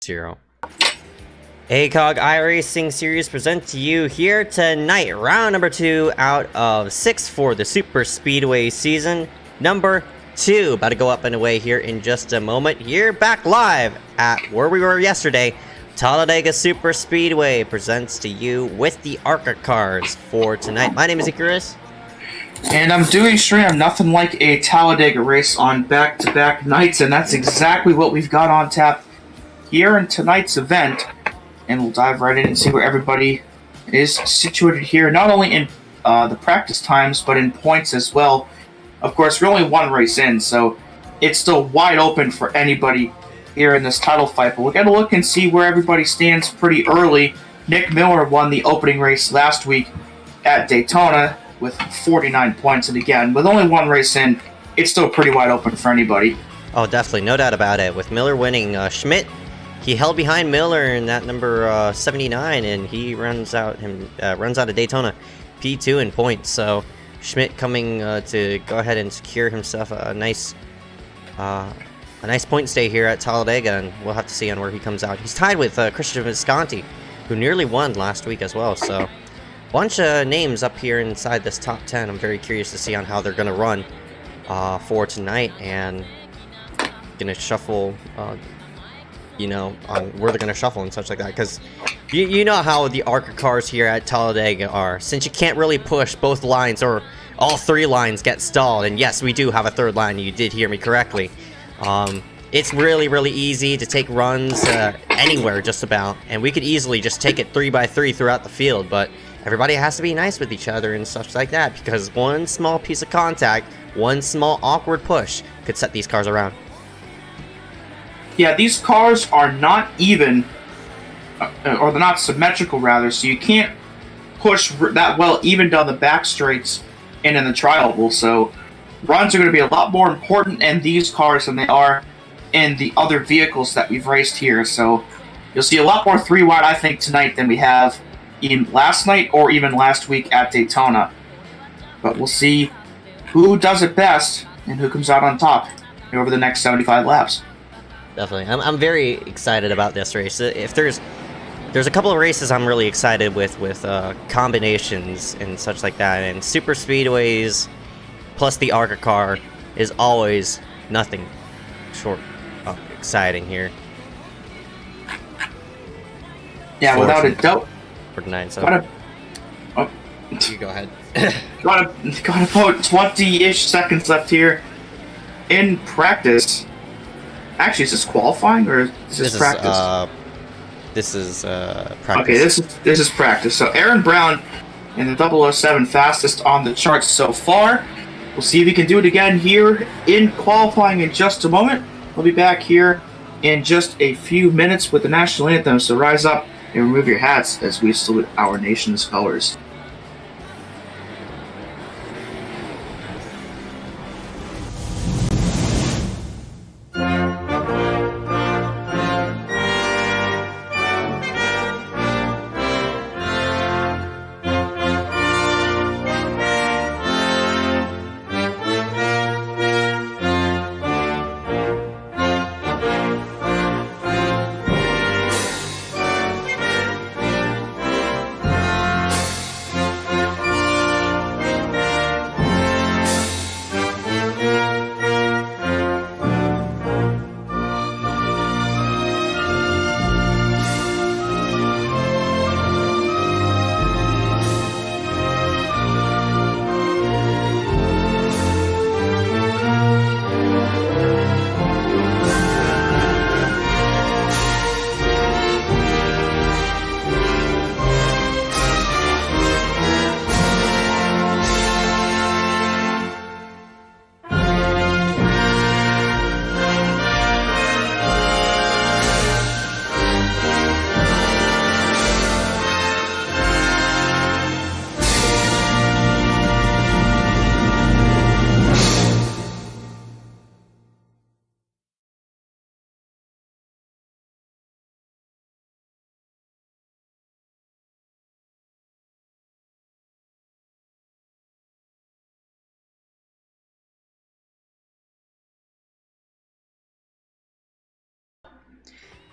0. ACOG iRacing Series present to you here tonight, round number 2 out of 6 for the Super Speedway season number 2. About to go up and away here in just a moment. Here back live at where we were yesterday. Talladega Super Speedway presents to you with the ARCA cars for tonight. My name is EZECKIEL. And I'm doing stream nothing like a Talladega race on back-to-back nights, and that's exactly what we've got on tap here in tonight's event. And we'll dive right in and see where everybody is situated here, not only in the practice times, but in points as well. Of course, we're only one race in, so it's still wide open for anybody here in this title fight. But we're going to look and see where everybody stands pretty early. Nick Miller won the opening race last week at Daytona with 49 points. And again, with only one race in, it's still pretty wide open for anybody. Oh, definitely. No doubt about it. With Miller winning, Schmidt, he held behind Miller in that number 79, and he runs out of Daytona P2 in points. So Schmidt coming to go ahead and secure himself a nice point stay here at Talladega, and we'll have to see on where he comes out. He's tied with Christian Visconti, who nearly won last week as well. So bunch of names up here inside this top 10. I'm very curious to see on how they're going to run for tonight, and going to shuffle, on where they're going to shuffle and such like that. Because you know how the ARCA cars here at Talladega are. Since you can't really push both lines, or all three lines get stalled, and yes, we do have a third line, you did hear me correctly. It's really easy to take runs anywhere just about, and we could easily just take it 3x3 throughout the field, but everybody has to be nice with each other and such like that, because one small piece of contact, one small awkward push could set these cars around. Yeah, these cars are not even, or they're not symmetrical rather, so you can't push that well even down the back straights and in the tri-oval, so runs are going to be a lot more important in these cars than they are in the other vehicles that we've raced here, so you'll see a lot more 3-wide, I think, tonight than we have even last night or even last week at Daytona. But we'll see who does it best and who comes out on top over the next 75 laps. Definitely. I'm very excited about this race. If there's a couple of races I'm really excited with combinations and such like that, and super speedways plus the ARCA car is always nothing short of exciting here. Yeah, without a doubt. For tonight, so you go ahead. got about 20-ish seconds left here in practice. Actually, is this qualifying or is this practice? This is practice. Okay, this is practice. So Aaron Brown in the 007 fastest on the charts so far. We'll see if he can do it again here in qualifying in just a moment. We'll be back here in just a few minutes with the national anthem. So rise up and remove your hats as we salute our nation's colors.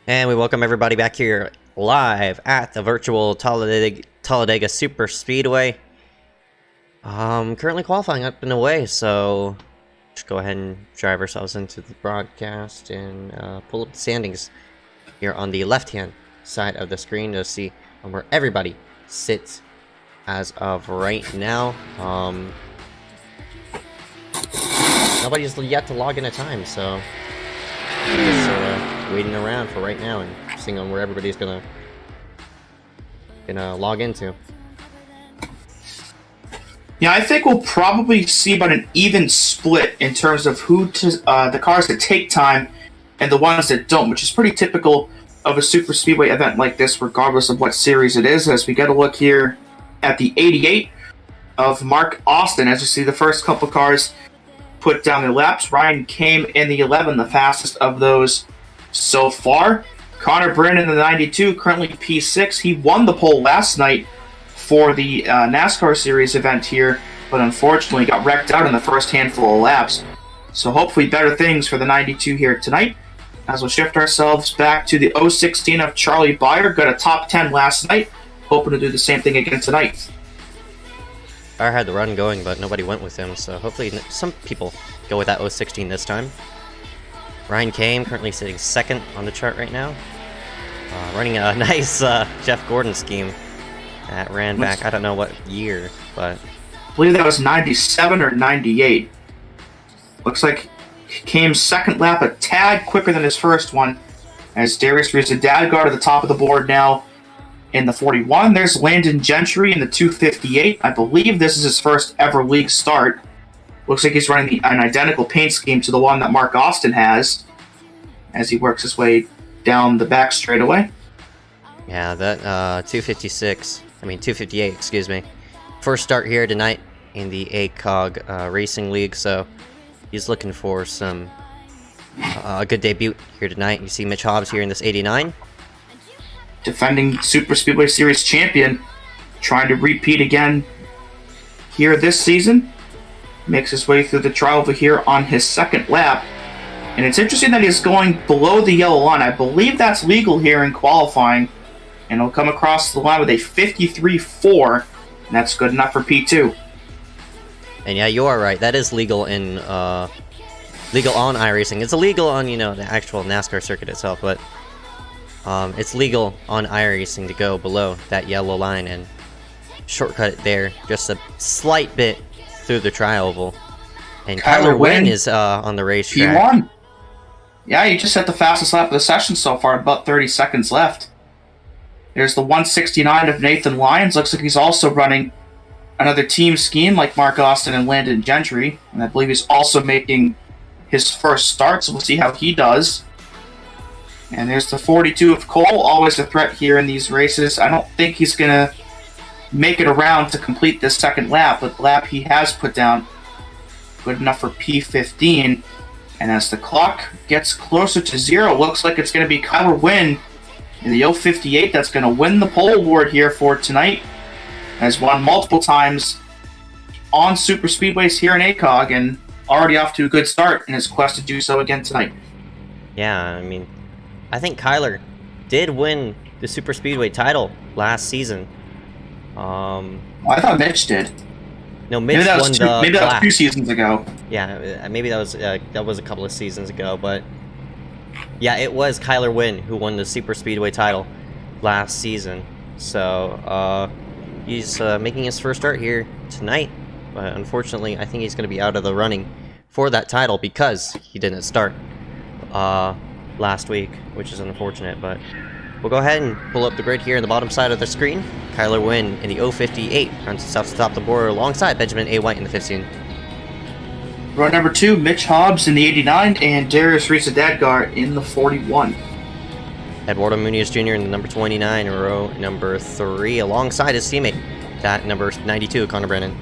And we welcome everybody back here live at the virtual Talladega Super Speedway. Currently qualifying up and away, so just go ahead and drive ourselves into the broadcast and pull up the standings here on the left-hand side of the screen to see where everybody sits as of right now. Nobody's yet to log in a time, so just waiting around for right now and seeing on where everybody's gonna log into. Yeah, I think we'll probably see about an even split in terms of the cars that take time and the ones that don't, which is pretty typical of a super speedway event like this, regardless of what series it is. As we get a look here at the 88 of Mark Austin, as you see the first couple cars put down their laps. Ryan came in the 11, the fastest of those so far. Connor Brennan in the 92, currently P6. He won the pole last night for the NASCAR Series event here, but unfortunately got wrecked out in the first handful of laps. So hopefully better things for the 92 here tonight. As we'll shift ourselves back to the 016 of Charlie Byer. Got a top 10 last night. Hoping to do the same thing again tonight. I had the run going, but nobody went with him, so hopefully some people go with that 016 this time. Ryan Kame currently sitting second on the chart right now. Running a nice Jeff Gordon scheme that ran back, I don't know what year, but I believe that was 97 or 98. Looks like Kame's second lap a tad quicker than his first one, as Darius Rizadadgar to the top of the board now in the 41. There's Landon Gentry in the 258. I believe this is his first ever league start. Looks like he's running an identical paint scheme to the one that Mark Austin has as he works his way down the back straightaway. Yeah, that 258, excuse me. First start here tonight in the ACOG Racing League, so he's looking for some a good debut here tonight. You see Mitch Hobbs here in this 89. Defending Super Speedway Series champion, trying to repeat again here this season. Makes his way through the trial over here on his second lap. And it's interesting that he's going below the yellow line. I believe that's legal here in qualifying. And he'll come across the line with a 53.4, and that's good enough for P2. And yeah, you are right. That is legal in legal on iRacing. It's illegal on, the actual NASCAR circuit itself, but it's legal on iRacing to go below that yellow line and shortcut it there just a slight bit through the tri-oval. And Kyler Wynn is on the racetrack. He won. Yeah, he just set the fastest lap of the session so far, about 30 seconds left. There's the 169 of Nathan Lyons. Looks like he's also running another team scheme like Mark Austin and Landon Gentry. And I believe he's also making his first start, so we'll see how he does. And there's the 42 of Cole, always a threat here in these races. I don't think he's going to make it around to complete this second lap, but the lap he has put down, good enough for P15. And as the clock gets closer to zero, looks like it's going to be Kyler Wynn in the 058 that's going to win the pole award here for tonight. Has won multiple times on super speedways here in ACOG and already off to a good start in his quest to do so again tonight. Yeah, I mean, I think Kyler did win the super speedway title last season. I thought Mitch did. No, Mitch won the maybe that was 2 seasons ago. Yeah, maybe that was a couple of seasons ago, but yeah, it was Kyler Wynn who won the super speedway title last season. So he's making his first start here tonight, but unfortunately, I think he's going to be out of the running for that title because he didn't start last week, which is unfortunate, but we'll go ahead and pull up the grid here in the bottom side of the screen. Kyler Wynn in the 058 runs himself to the top of the board alongside Benjamin A. White in the 15. Row number 2, Mitch Hobbs in the 89 and Darius Rizadadgar in the 41. Eduardo Munoz Jr. in the number 29, row number 3, alongside his teammate, that number 92, Connor Brennan.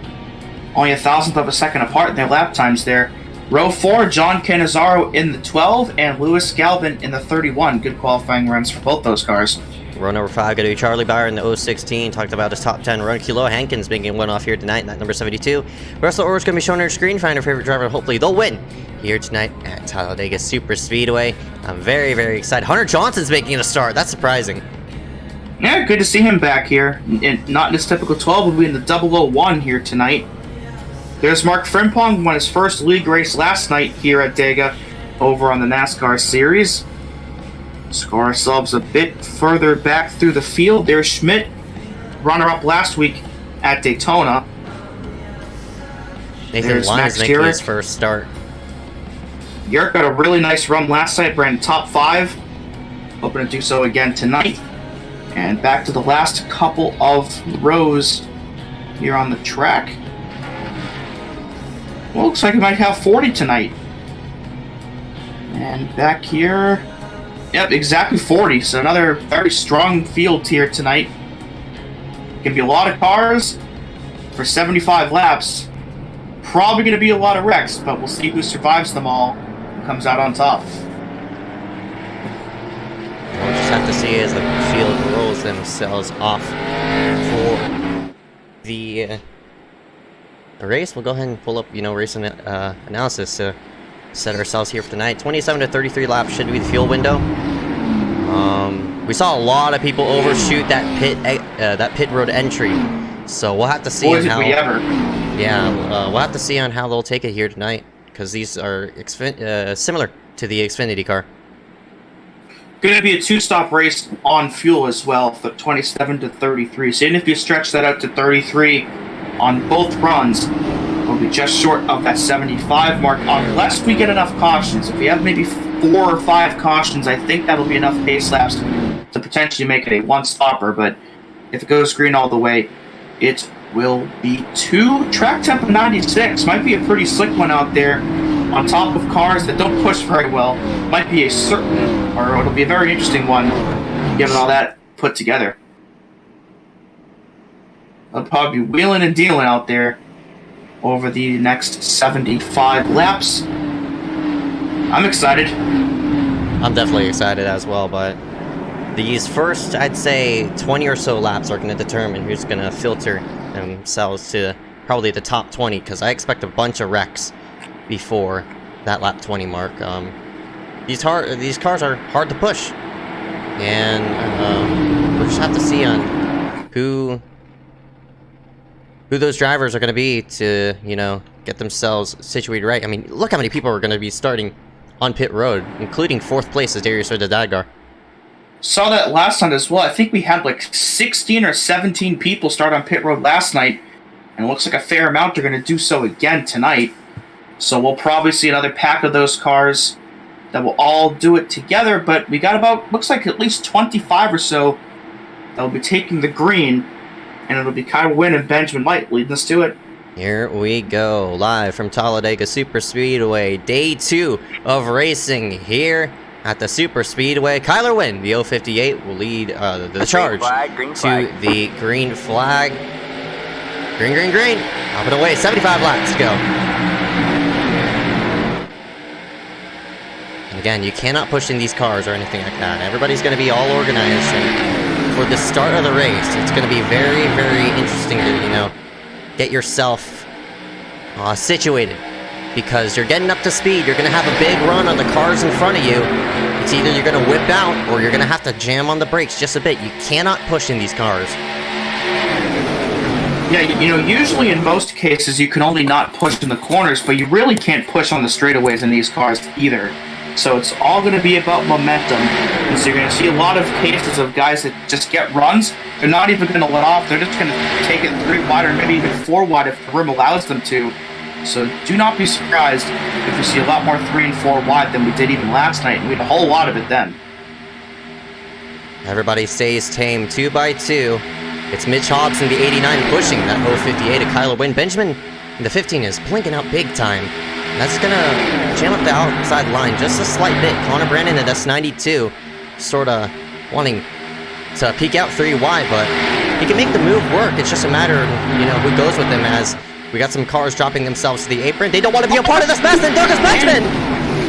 Only a thousandth of a second apart in their lap times there. Row 4, John Cannizzaro in the 12 and Lewis Galvin in the 31. Good qualifying runs for both those cars. Row number 5 going to be Charlie Byer in the 016. Talked about his top 10 run. Kilo Hankins making one off here tonight in that number 72. Russell Orr's going to be shown on your screen. Find your favorite driver, and hopefully they'll win here tonight at Talladega Super Speedway. I'm very, very excited. Hunter Johnson's making a start. That's surprising. Yeah, good to see him back here. And not in his typical 12, will be in the 001 here tonight. There's Mark Frimpong, won his first league race last night here at Dega over on the NASCAR Series. Score ourselves a bit further back through the field. There's Schmidt, runner-up last week at Daytona. Nathan Lyons making his first start. Yerk got a really nice run last night, ran top 5. Hoping to do so again tonight. And back to the last couple of rows here on the track. Well, looks like we might have 40 tonight. And back here, yep, exactly 40. So another very strong field here tonight. Gonna be a lot of cars for 75 laps. Probably gonna be a lot of wrecks, but we'll see who survives them all and comes out on top. We'll just have to see as the field rolls themselves off for the race. We'll go ahead and pull up, race analysis to set ourselves here for tonight. 27 to 33 laps should be the fuel window. We saw a lot of people overshoot that pit road entry, so we'll have to see on how. Yeah, we'll have to see on how they'll take it here tonight, because these are similar to the Xfinity car. Going to be a 2-stop race on fuel as well, for 27 to 33. So even if you stretch that out to 33 on both runs, we'll be just short of that 75 mark, unless we get enough cautions. If we have maybe 4 or 5 cautions, I think that'll be enough pace laps to potentially make it a 1-stopper. But if it goes green all the way, it will be 2. Track tempo 96 might be a pretty slick one out there, on top of cars that don't push very well. Might be it'll be a very interesting one, given all that put together. I'll probably be wheeling and dealing out there over the next 75 laps. I'm excited. I'm definitely excited as well, but these first, I'd say, 20 or so laps are going to determine who's going to filter themselves to probably the top 20, because I expect a bunch of wrecks before that lap 20 mark. These cars are hard to push, and we'll just have to see on who those drivers are going to be to, get themselves situated right. I mean, look how many people are going to be starting on pit road, including 4th place as Darius Dagar. Saw that last night as well. I think we had like 16 or 17 people start on pit road last night, and it looks like a fair amount are going to do so again tonight. So we'll probably see another pack of those cars that will all do it together, but we got about, looks like at least 25 or so that will be taking the green, and it'll be Kyle Wynn and Benjamin Light leading us to it. Here we go, live from Talladega Super Speedway, day 2 of racing here at the Super Speedway. Kyler Wynn, the 058, will lead the charge to the green flag. Green, green, green. Up and away, 75 laps to go. Again, you cannot push in these cars or anything like that. Everybody's going to be all organized, and for the start of the race, it's going to be very, very interesting to, get yourself situated, because you're getting up to speed. You're going to have a big run on the cars in front of you. It's either you're going to whip out or you're going to have to jam on the brakes just a bit. You cannot push in these cars. Yeah, usually in most cases you can only not push in the corners, but you really can't push on the straightaways in these cars either. So it's all going to be about momentum. And so you're going to see a lot of cases of guys that just get runs. They're not even going to let off. They're just going to take it 3 wide or maybe even 4 wide if the room allows them to. So do not be surprised if we see a lot more 3 and 4 wide than we did even last night. And we had a whole lot of it then. Everybody stays tame 2 by 2. It's Mitch Hobbs in the 89 pushing that 058 to Kyler Wynn. Benjamin in the 15 is blinking out big time. And that's going to jam up the outside line just a slight bit. Connor Brandon at S92 sort of wanting to peek out 3 wide, but he can make the move work. It's just a matter of, who goes with him, as we got some cars dropping themselves to the apron. They don't want to be a part of this mess, and Douglas Benjamin!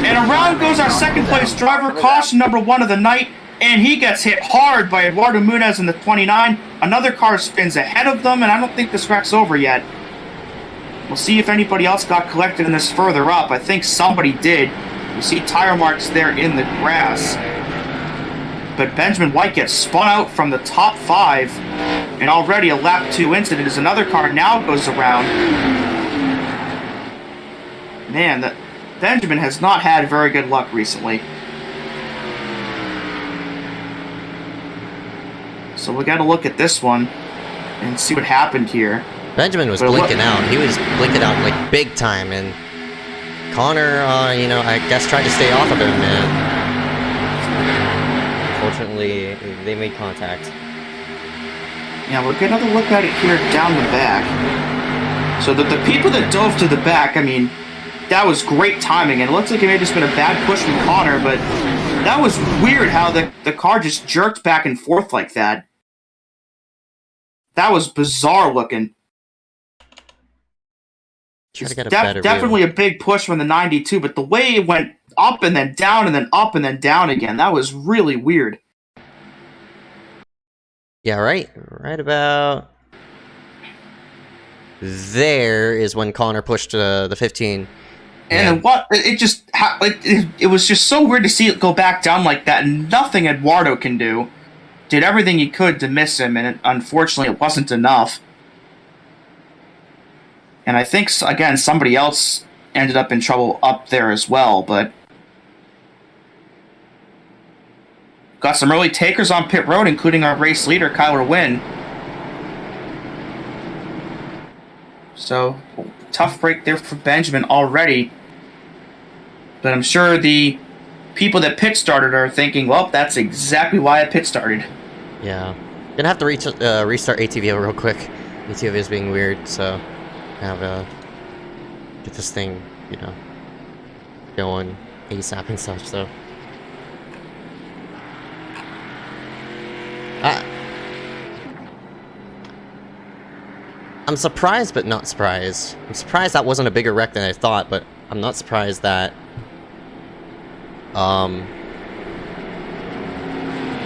And around goes our second place driver, caution number 1 of the night. And he gets hit hard by Eduardo Munez in the 29. Another car spins ahead of them, and I don't think this wreck's over yet. We'll see if anybody else got collected in this further up. I think somebody did. You see tire marks there in the grass. But Benjamin White gets spun out from the top 5. And already a lap 2 incident as another car now goes around. Man, Benjamin has not had very good luck recently. So we got to look at this one and see what happened here. Benjamin was blinking out. He was blinking out like big time, and Connor, you know, I guess tried to stay off of him, and unfortunately, they made contact. Yeah, we'll get another look at it here down the back. So the people that dove to the back, I mean, that was great timing, and it looks like it may have just been a bad push from Connor, but that was weird how the car just jerked back and forth like that. That was bizarre looking. Definitely a big push from the 92, but the way it went up and then down and then up and then down again, that was really weird. Yeah, right about there is when Connor pushed the 15. And what it was just so weird to see it go back down like that, and nothing Eduardo can do. Did everything he could to miss him, and unfortunately it wasn't enough. And I think, again, somebody else ended up in trouble up there as well, but got some early takers on pit road, including our race leader, Kyler Wynn. So, tough break there for Benjamin already. But I'm sure the people that pit started are thinking, well, that's exactly why I pit started. Yeah. Gonna have to restart ATVO real quick. ATVO is being weird, so have get this thing, you know, going ASAP and such, so. I'm surprised, but not surprised. I'm surprised that wasn't a bigger wreck than I thought, but I'm not surprised that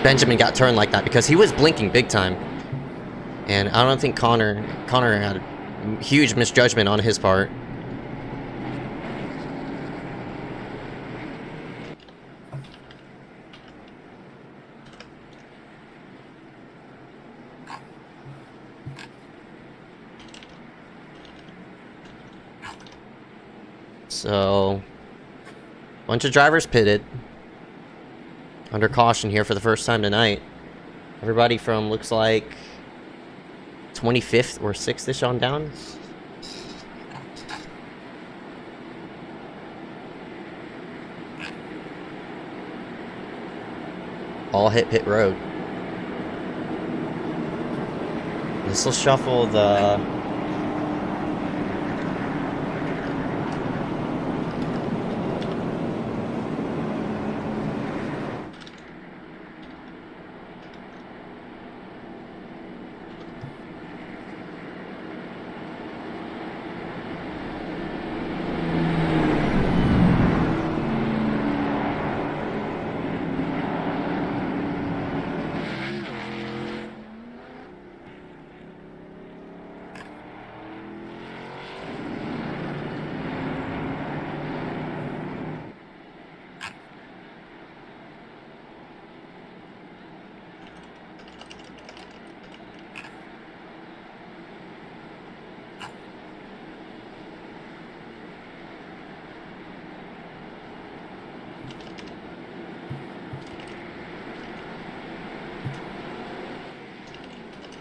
Benjamin got turned like that, because he was blinking big time. And I don't think Connor had a huge misjudgment on his part. So, bunch of drivers pitted under caution here for the first time tonight. Everybody from, looks like, 25th or 6th-ish on down. All hit pit road. This will shuffle the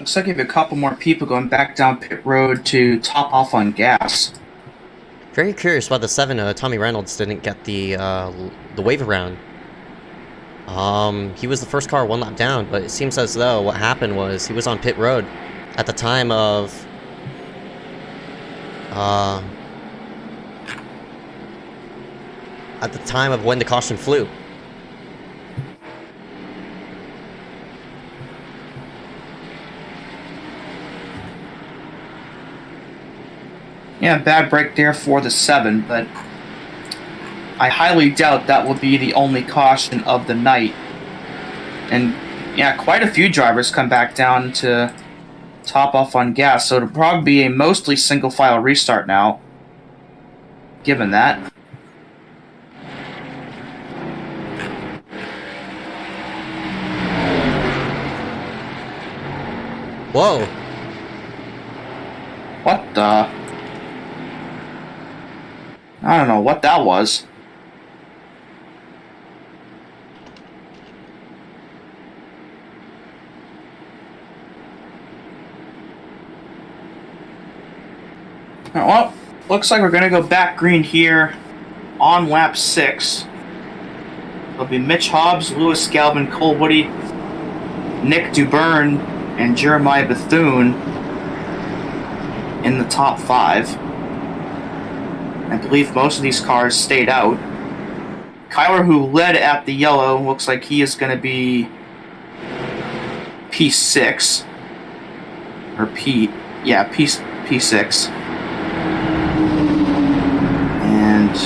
Looks like you have a couple more people going back down pit road to top off on gas. Very curious why the 7 Tommy Reynolds didn't get the wave around. He was the first car 1 lap down, but it seems as though what happened was he was on pit road at the time of when the caution flew. Yeah, bad break there for the 7, but I highly doubt that will be the only caution of the night. And yeah, quite a few drivers come back down to top off on gas, so it'll probably be a mostly single file restart now, given that. Whoa. What the? I don't know what that was. Well, looks like we're going to go back green here on lap 6. It'll be Mitch Hobbs, Lewis Galvin, Cole Woody, Nick Dubern, and Jeremiah Bethune in the top 5. I believe most of these cars stayed out. Kyler, who led at the yellow, looks like he is going to be P6. Or P6. And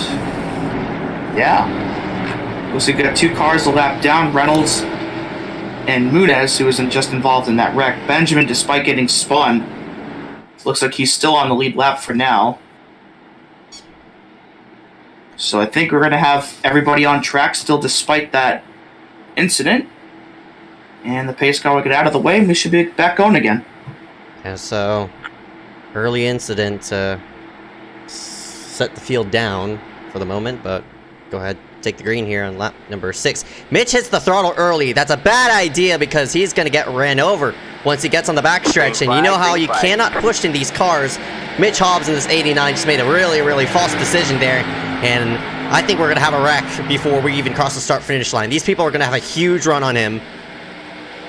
yeah, looks like we got 2 cars to lap down, Reynolds and Muniz, who wasn't just involved in that wreck. Benjamin, despite getting spun, looks like he's still on the lead lap for now. So I think we're going to have everybody on track still despite that incident. And the pace car will get out of the way and we should be back going again. And so, early incident to set the field down for the moment, but go ahead, take the green here on lap number 6. Mitch hits the throttle early. That's a bad idea because he's going to get ran over once he gets on the backstretch. And you know how you cannot push in these cars. Mitch Hobbs in this 89 just made a really, really false decision there. And I think we're going to have a wreck before we even cross the start-finish line. These people are going to have a huge run on him.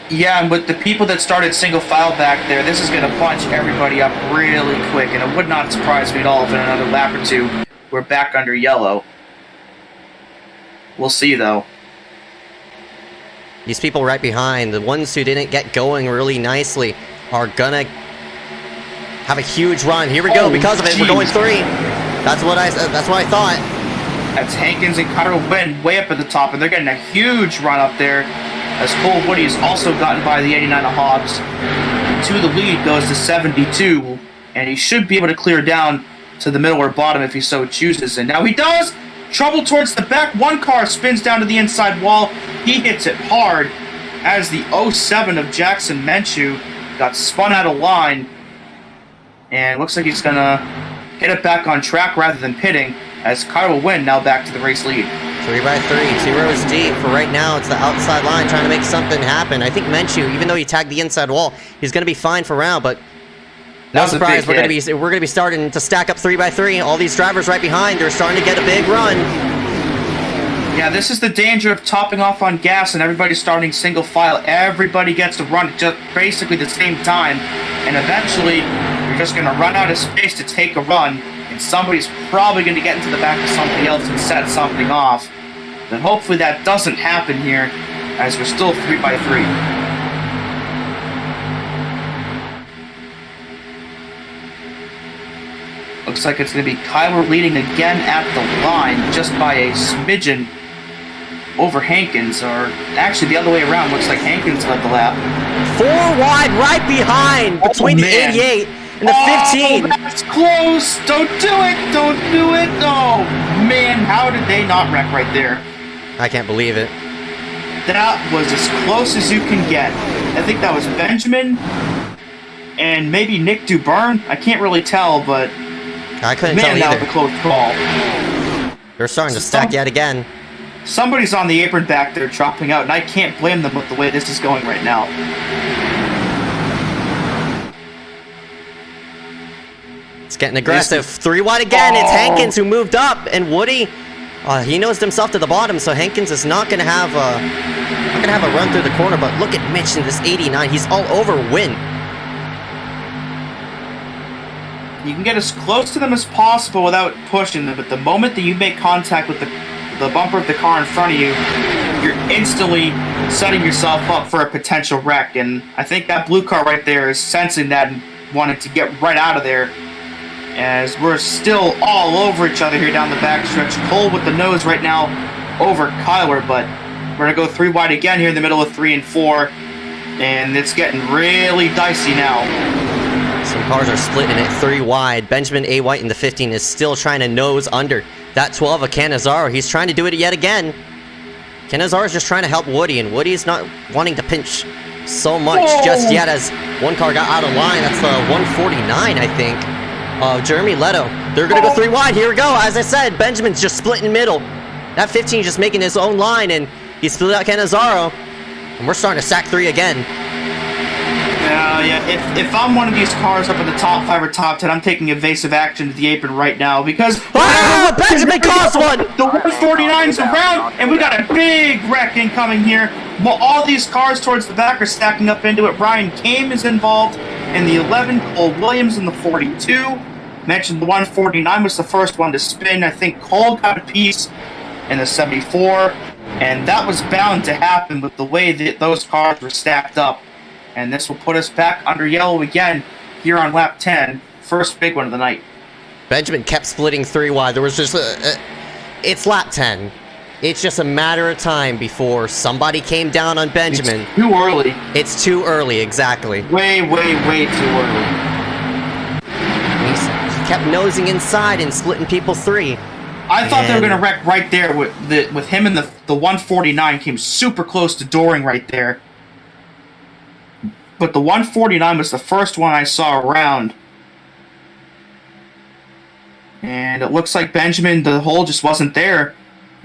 Yeah, and with the people that started single file back there, this is going to bunch everybody up really quick. And it would not surprise me at all if in another lap or 2 we're back under yellow. We'll see, though. These people right behind, the ones who didn't get going really nicely, are gonna have a huge run. Here we go. Because of it, we're going 3. That's what I thought. That's Hankins and Carter Wynn way up at the top, and they're getting a huge run up there. As Cole Woody has also gotten by the 89 of Hobbs. To the lead goes to 72, and he should be able to clear down to the middle or bottom if he so chooses. And now he does. Trouble towards the back. One car spins down to the inside wall. He hits it hard as the 07 of Jackson Menchu got spun out of line. And looks like he's going to get it back on track rather than pitting as Kyle will win now back to the race lead. 3 by 3, 2 rows deep. For right now, it's the outside line trying to make something happen. I think Menchu, even though he tagged the inside wall, he's going to be fine for round, but no surprise, we're going to be starting to stack up 3 by 3. All these drivers right behind are starting to get a big run. Yeah, this is the danger of topping off on gas and everybody starting single file. Everybody gets to run at just basically the same time, and eventually you're just going to run out of space to take a run, and somebody's probably going to get into the back of somebody else and set something off. But hopefully that doesn't happen here, as we're still 3 by 3. Looks like it's going to be Kyler leading again at the line, just by a smidgen over Hankins, or actually the other way around. Looks like Hankins led the lap. 4 wide right behind between the 88 and the 15. That's close. Don't do it. Don't do it. Oh, man. How did they not wreck right there? I can't believe it. That was as close as you can get. I think that was Benjamin and maybe Nick Dubern. I can't really tell, but I couldn't tell either. Man, that was a close call. They're starting to stack yet again. Somebody's on the apron back there dropping out, and I can't blame them with the way this is going right now. It's getting aggressive. 3 wide again. It's Hankins who moved up, and Woody, he nosed himself to the bottom, so Hankins is not going to have a run through the corner. But look at Mitch in this 89. He's all over Win. You can get as close to them as possible without pushing them, but the moment that you make contact with the bumper of the car in front of you, you're instantly setting yourself up for a potential wreck. And I think that blue car right there is sensing that and wanted to get right out of there, as we're still all over each other here down the backstretch. Cole with the nose right now over Kyler, but We're going to go 3 wide again here in the middle of 3 and 4. And it's getting really dicey now. Some cars are splitting it 3 wide. Benjamin A. White in the 15 is still trying to nose under that 12 of Cannizzaro. He's trying to do it yet again. Cannizzaro is just trying to help Woody, and Woody's not wanting to pinch so much just yet as one car got out of line. That's the 149, I think, of Jeremy Leto. They're going to go 3 wide. Here we go. As I said, Benjamin's just splitting middle. That 15 is just making his own line, and he's split out Cannizzaro. And we're starting to sack 3 again. Yeah. If I'm one of these cars up in the top 5 or top 10, I'm taking evasive action to the apron right now because Benjamin caused one. The 149's around, and we got a big wreck incoming here. Well, all these cars towards the back are stacking up into it. Brian Kame is involved in the 11. Cole Williams in the 42. Mentioned the 149 was the first one to spin. I think Cole got a piece in the 74. And that was bound to happen with the way that those cars were stacked up. And this will put us back under yellow again here on lap 10. First big one of the night. Benjamin kept splitting 3 wide. There was just it's lap 10. It's just a matter of time before somebody came down on Benjamin. It's too early. It's too early, exactly. Way too early. He kept nosing inside and splitting people 3. I thought they were going to wreck right there with him and the 149 came super close to dooring right there. But the 149 was the first one I saw around. And it looks like Benjamin, the hole just wasn't there.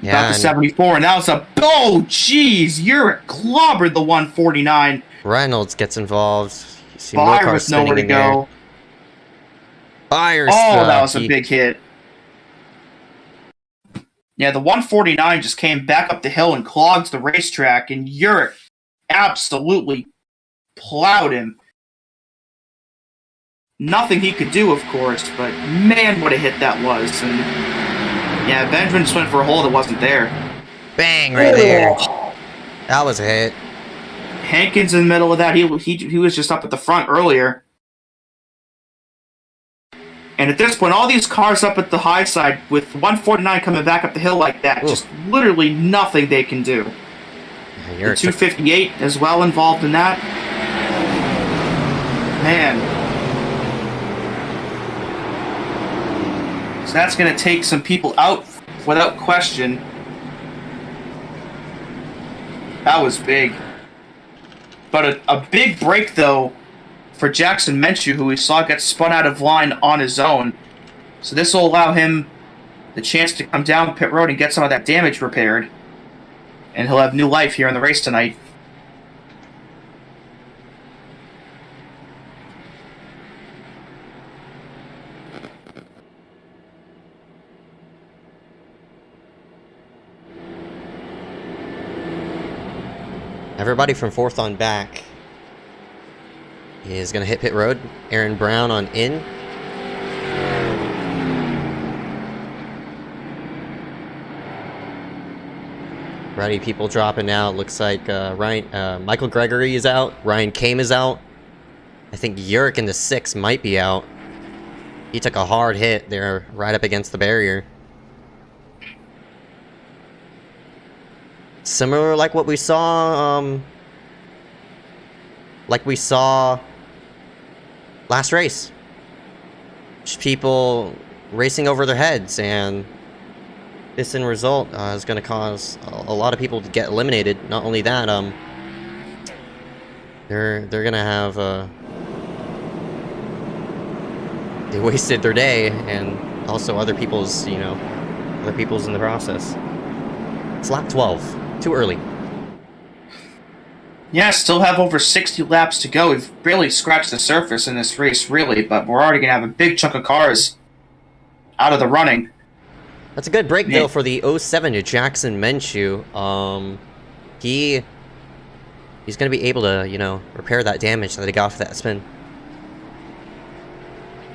Yeah, Got the 74, and that was a... Oh, jeez! You're clobbered the 149. Reynolds gets involved. You see Fire more cars with nowhere to spinning in there. go. Fire's Oh, that was a big hit. Yeah, the 149 just came back up the hill and clogged the racetrack, and Urich absolutely plowed him. Nothing he could do, of course, but man, what a hit that was. And yeah, Benjamin just went for a hole that wasn't there. Bang, right there. That was a hit. Hankins in the middle of that, he was just up at the front earlier. And at this point, all these cars up at the high side, with 149 coming back up the hill like that, just literally nothing they can do. The 258 as well involved in that. Man. So that's going to take some people out without question. That was big. But a big break, though, for Jackson Menchu, who we saw get spun out of line on his own. So this will allow him the chance to come down pit road and get some of that damage repaired. And he'll have new life here in the race tonight. Everybody from 4th on back is going to hit pit road. Aaron Brown on in. Ready, people dropping out. Looks like Michael Gregory is out. Ryan Kame is out. I think Urich in the 6 might be out. He took a hard hit there right up against the barrier. Similar like what we saw last race. Just people racing over their heads, and this in result is going to cause a lot of people to get eliminated. Not only that, they're going to have they wasted their day, and also other people's in the process. It's lap 12. Too early. Yeah, still have over 60 laps to go. We've barely scratched the surface in this race, really, but we're already going to have a big chunk of cars out of the running. That's a good break, though, for the 07 to Jackson Menchu. He's going to be able to, repair that damage that he got for that spin.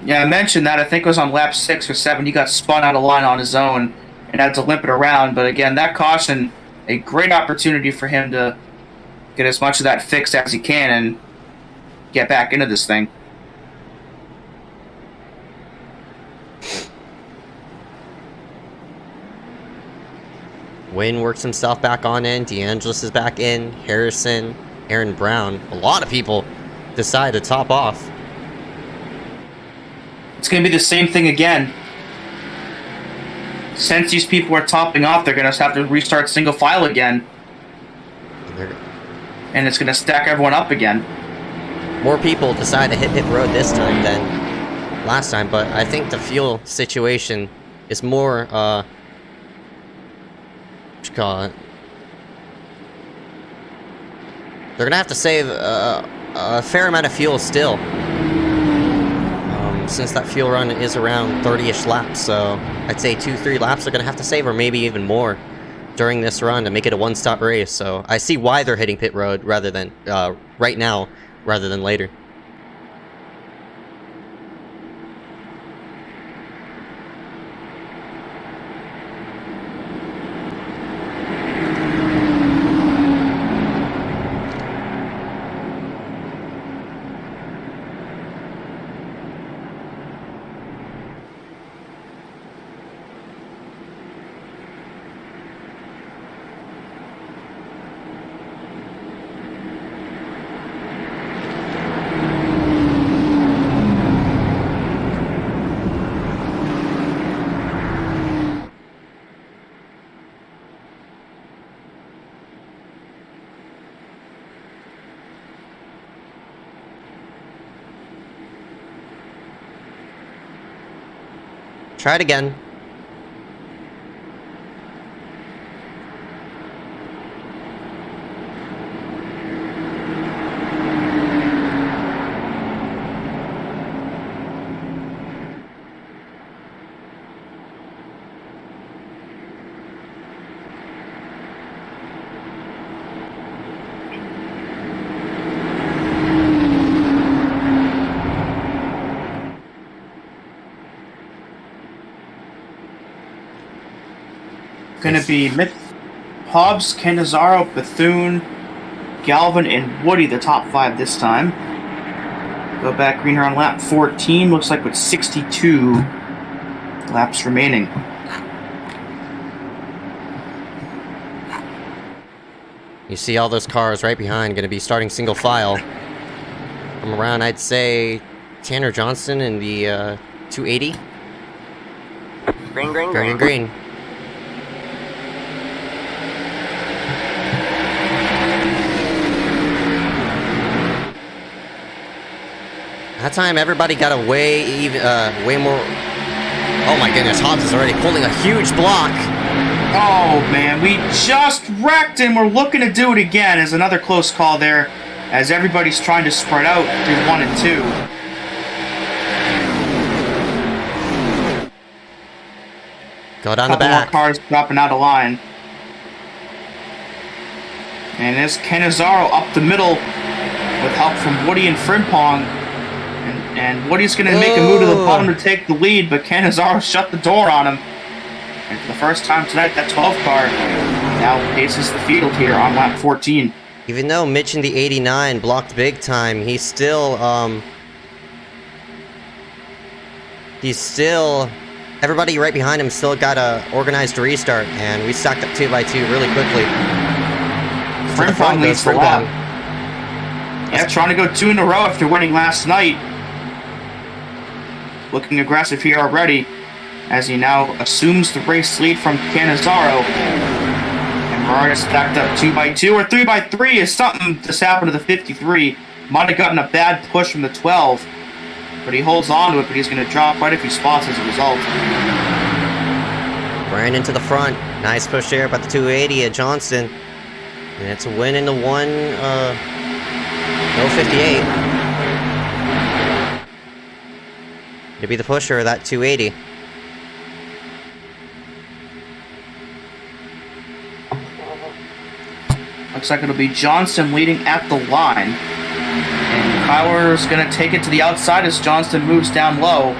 Yeah, I mentioned that. I think it was on lap 6 or 7. He got spun out of line on his own and had to limp it around. But again, that caution, a great opportunity for him to get as much of that fixed as he can and get back into this thing. Wynn works himself back on in. DeAngelis is back in. Harrison, Aaron Brown. A lot of people decide to top off. It's going to be the same thing again. Since these people are topping off, they're going to have to restart single file again. And it's going to stack everyone up again. More people decide to hit pit road this time than last time, but I think the fuel situation is more, what you call it? They're going to have to save a fair amount of fuel still. Since that fuel run is around 30-ish laps, so I'd say 2-3 laps they're going to have to save, or maybe even more during this run to make it a one-stop race. So I see why they're hitting pit road rather than right now rather than later. Try it again. Going to be Hobbs, Cannizzaro, Bethune, Galvin, and Woody, the top 5 this time. Go back green here on lap 14. Looks like with 62 laps remaining. You see all those cars right behind going to be starting single file. From around, I'd say, Tanner Johnston in the 280. Green, green, Green, green. That time, everybody got a way more. Oh my goodness, Hobbs is already pulling a huge block. Oh man, we just wrecked and we're looking to do it again. As another close call there, as everybody's trying to spread out through 1 and 2. Go down the Couple back. more cars dropping out of line. And there's Cannizzaro up the middle with help from Woody and Frimpong. And Woody's going to make a move to the bottom to take the lead, but Cannizzaro shut the door on him. And for the first time tonight, that 12 car now paces the field here on lap 14. Even though Mitch in the 89 blocked big time, he's still, everybody right behind him still got a organized restart, and we stacked up 2x2 really quickly. Frimpong leads the lap. Yeah, trying to go 2 in a row after winning last night. Looking aggressive here already, as he now assumes the race lead from Cannizzaro. And we're already stacked up 2x2 or 3x3 is something just happened to the 53. Might have gotten a bad push from the 12, but he holds on to it, but he's going to drop quite a few spots as a result. Brandon to the front. Nice push there by the 280 at Johnston. And it's a win in the 058. To be the pusher of that 280. Looks like it'll be Johnston leading at the line. And Kyler's going to take it to the outside as Johnston moves down low.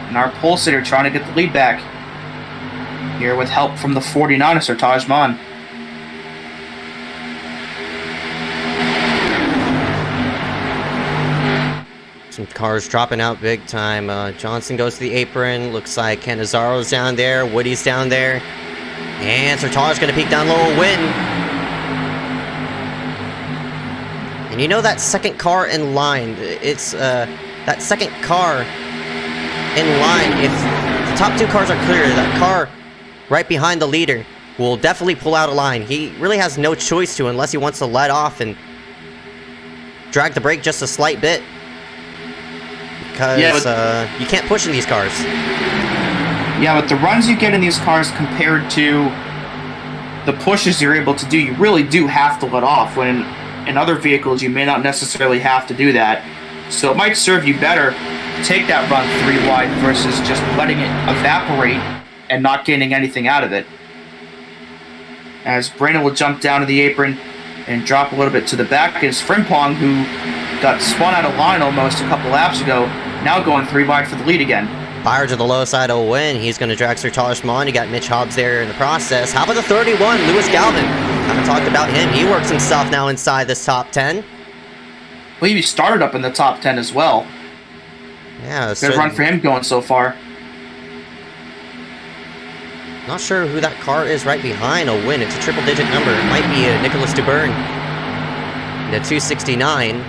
And our pole sitter trying to get the lead back. Here with help from the 49er, Sir Tajman. Some cars dropping out big time. Johnson goes to the apron. Looks like Cannizzaro's down there. Woody's down there. And Sertage's going to peek down low, win. And you know that second car in line, it's that second car in line, if the top two cars are clear, that car right behind the leader will definitely pull out a line. He really has no choice to unless he wants to let off and drag the brake just a slight bit. Because you can't push in these cars. Yeah, but the runs you get in these cars compared to the pushes you're able to do, you really do have to let off, when in other vehicles you may not necessarily have to do that. So it might serve you better to take that run 3 wide versus just letting it evaporate and not gaining anything out of it. As Brandon will jump down to the apron and drop a little bit to the back, is Frimpong, who got spun out of line almost a couple laps ago, now going 3 wide for the lead again. Fire to the low side will win. He's going to drag Sertage on. You got Mitch Hobbs there in the process. How about the 31, Lewis Galvin? Haven't talked about him. He works himself now inside this top 10. I believe he started up in the top 10 as well. Yeah, good run for him going so far. Not sure who that car is right behind. A win. It's a triple-digit number. It might be Nicholas Dubern. The 269.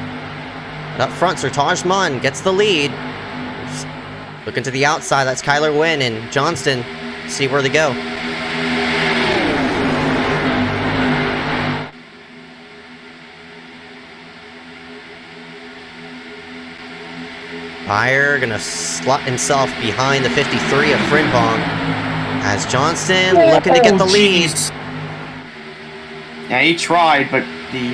But up front, Sertage Mon gets the lead. Looking to the outside, that's Kyler Wynn and Johnston. See where they go. Beyer gonna slot himself behind the 53 of Frimpong. As Johnston looking to get the lead. Yeah, he tried, but the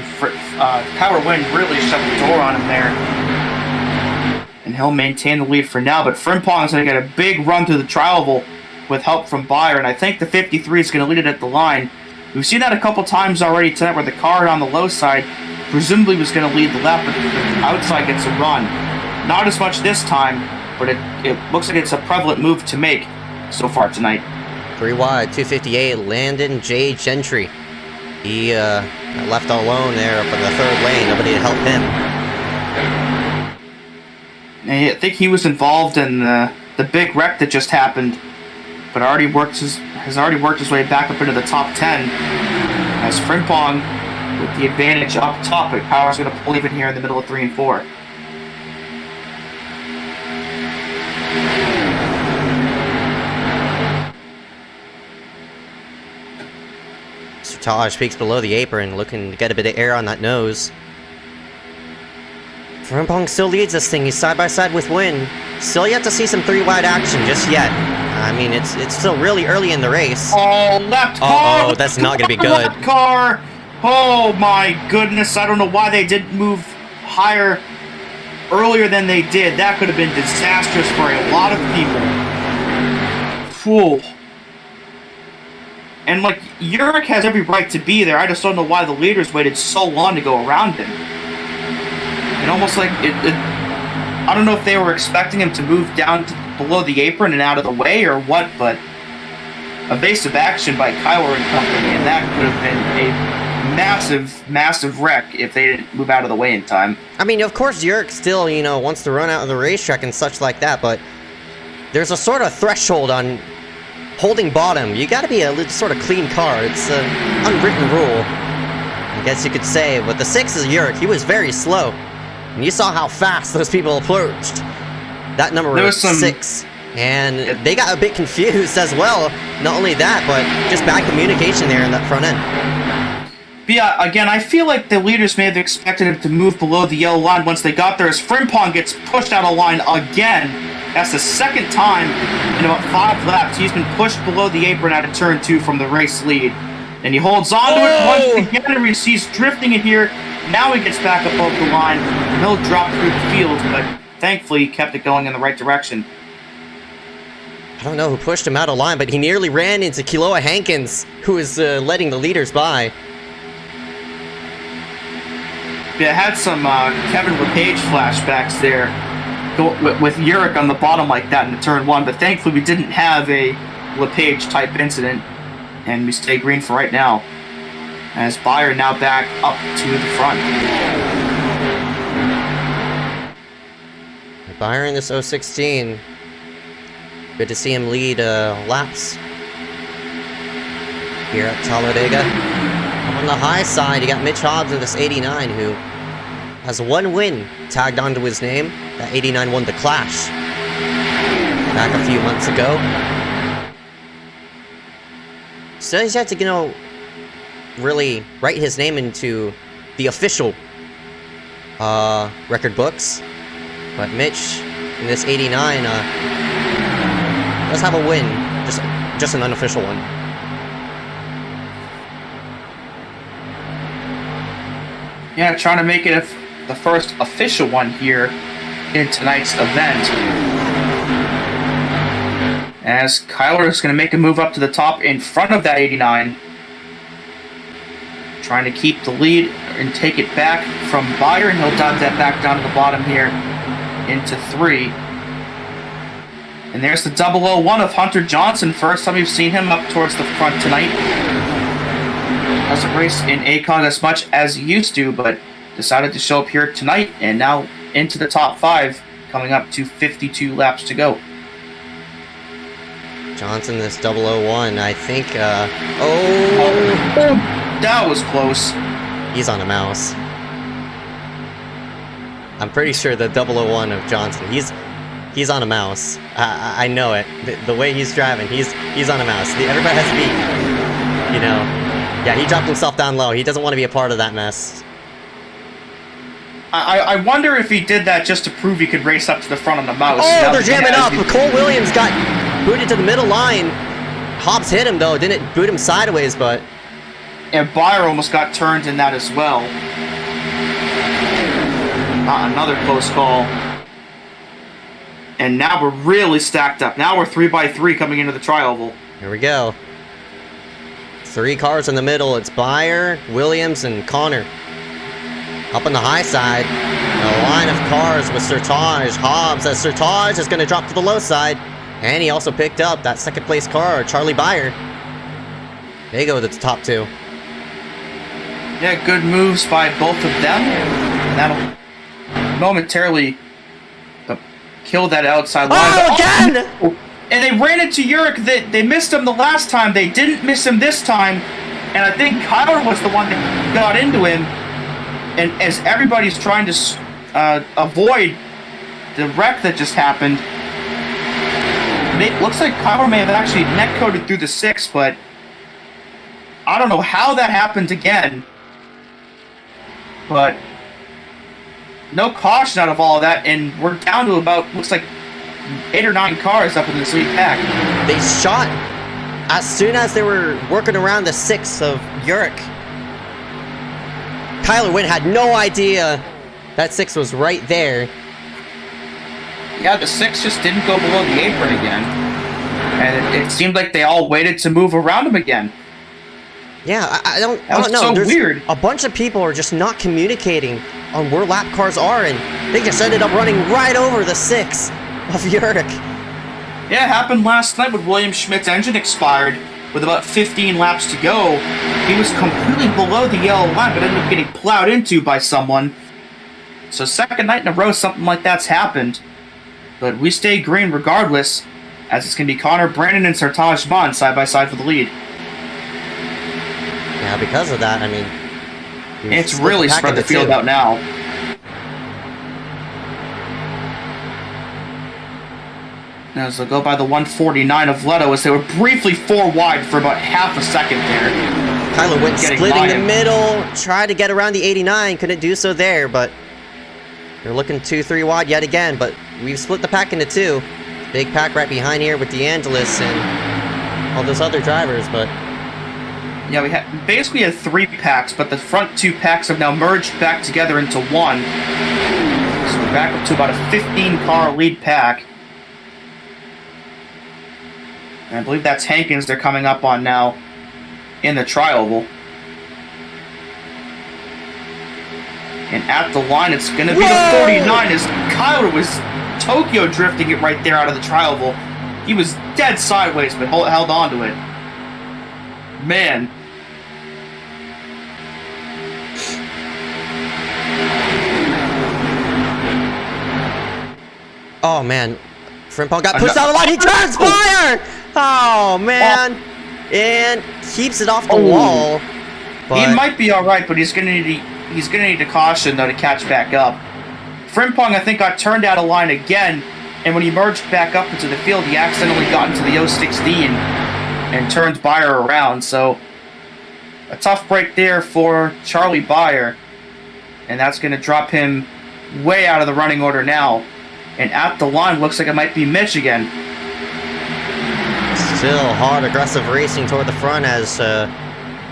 Kyler Wynn really shut the door on him there. And he'll maintain the lead for now, but Frimpong's going to get a big run through the tri-oval with help from Beyer, and I think the 53 is going to lead it at the line. We've seen that a couple times already tonight where the car on the low side presumably was going to lead the left, but the outside gets a run. Not as much this time, but it looks like it's a prevalent move to make so far tonight. 3 wide, 258, Landon J. Gentry. He left all alone there up in the third lane. Nobody to help him. I think he was involved in the big wreck that just happened, but has already worked his way back up into the top 10. As Frimpong with the advantage up top, but Power's going to pull even here in the middle of 3 and 4. Sertage peeks below the apron, looking to get a bit of air on that nose. Frimpong still leads this thing. He's side by side with Wynn. Still yet to see some 3 wide action just yet. I mean, it's still really early in the race. Oh, left car! Oh, that's not going to be good. Left car! Oh my goodness, I don't know why they didn't move higher earlier than they did. That could have been disastrous for a lot of people. Whew. And, like, Urich has every right to be there. I just don't know why the leaders waited so long to go around him. And almost like I don't know if they were expecting him to move down below the apron and out of the way or what, but evasive action by Kyler and company, and that could have been a massive, massive wreck if they didn't move out of the way in time. I mean, of course, Urich still, wants to run out of the racetrack and such like that, but there's a sort of threshold on holding bottom. You got to be a sort of clean car. It's an unwritten rule, I guess you could say. But the 6 is Urich. He was very slow. And you saw how fast those people approached. That number was 6. And they got a bit confused as well. Not only that, but just bad communication there in that front end. But yeah, again, I feel like the leaders may have expected him to move below the yellow line once they got there, as Frimpong gets pushed out of line again. That's the second time in about 5 laps he's been pushed below the apron out of turn 2 from the race lead. And he holds on to it once again, and he's drifting it here. Now he gets back above the line, and he'll drop through the field, but thankfully he kept it going in the right direction. I don't know who pushed him out of line, but he nearly ran into Kiloa Hankins, who was letting the leaders by. Yeah, had some Kevin LePage flashbacks there with Urich on the bottom like that in turn 1, but thankfully we didn't have a LePage type incident, and we stay green for right now. As Beyer now back up to the front. Beyer in this 016. Good to see him lead laps. here at Talladega. On the high side, you got Mitch Hobbs in this 89 who has one win tagged onto his name. That 89 won the Clash back a few months ago. So he's had to, you know, really write his name into the official record books. But Mitch in this 89 does have a win, just an unofficial one. Yeah, trying to make it the first official one here in tonight's event. As Kyler is going to make a move up to the top in front of that 89. Trying to keep the lead and take it back from Byer, and he'll dive that back down to the bottom here into 3. And there's the 001 of Hunter Johnson. First time we've seen him up towards the front tonight. Doesn't race in ACOG as much as he used to, but decided to show up here tonight, and now into the top 5, coming up to 52 laps to go. Johnson, this 001, I think, that was close. He's on a mouse. I'm pretty sure the 001 of Johnson, he's on a mouse. I know it. The way he's driving, he's on a mouse. Everybody has to be, you know. Yeah, he dropped himself down low. He doesn't want to be a part of that mess. I wonder if he did that just to prove he could race up to the front on the mouse. Oh, they're jamming up. Cole Williams got booted to the middle line. Hobbs hit him, though. Didn't boot him sideways, but... And Byer almost got turned in that as well. Another close call. And now we're really stacked up. Now we're 3x3 coming into the tri-oval. Here we go. 3 cars in the middle. It's Byer, Williams, and Connor. Up on the high side, a line of cars with Sertage. Hobbs as Sertage is going to drop to the low side. And he also picked up that second place car, Charlie Byer. They go to the top 2. Yeah, good moves by both of them. And that'll momentarily kill that outside line. Oh, again! And they ran into Urich. They missed him the last time. They didn't miss him this time. And I think Kyler was the one that got into him. And as everybody's trying to avoid the wreck that just happened, it looks like Kyler may have actually neck-coated through the 6, but I don't know how that happened again. But no caution out of all of that, and we're down to about, looks like 8 or 9 cars up in this lead pack. They shot as soon as they were working around the 6 of Urich. Kyler Wynn had no idea that 6 was right there. Yeah, the 6 just didn't go below the apron again. And it seemed like they all waited to move around him again. Yeah, I don't know. So There's weird. A bunch of people are just not communicating on where lap cars are, and they just ended up running right over the 6 of Urich. Yeah, it happened last night when William Schmidt's engine expired with about 15 laps to go. He was completely below the yellow line, but ended up getting plowed into by someone. So second night in a row, something like that's happened. But we stay green regardless, as it's going to be Connor, Brandon, and Sertage Bond side by side for the lead. Yeah, because of that, I mean... It's really spread the field out now. As they'll go by the 149 of Leto, as they were briefly 4 wide for about half a second there. Kyler went splitting the middle, tried to get around the 89, couldn't do so there, but they're looking 2-3 wide yet again, but we've split the pack into 2. Big pack right behind here with DeAngelis and all those other drivers, but... Yeah, we basically had 3 packs, but the front 2 packs have now merged back together into 1. So we're back up to about a 15-car lead pack. And I believe that's Hankins they're coming up on now in the tri-oval. And at the line, it's going to be the 49 as Kyler was Tokyo drifting it right there out of the tri-oval. He was dead sideways, but held on to it. Man. Oh, man. Frimpong got pushed out of the line. He turns fire! Oh, man. and keeps it off the Oh. wall. But He might be all right, but he's gonna need to caution though to catch back up. Frimpong, I think, got turned out of line again, and when he merged back up into the field, he accidentally got into the 016 and turned Beyer around. So a tough break there for Charlie Beyer, and that's going to drop him way out of the running order now. And at the line, looks like it might be Mitch again. still hard, aggressive racing toward the front as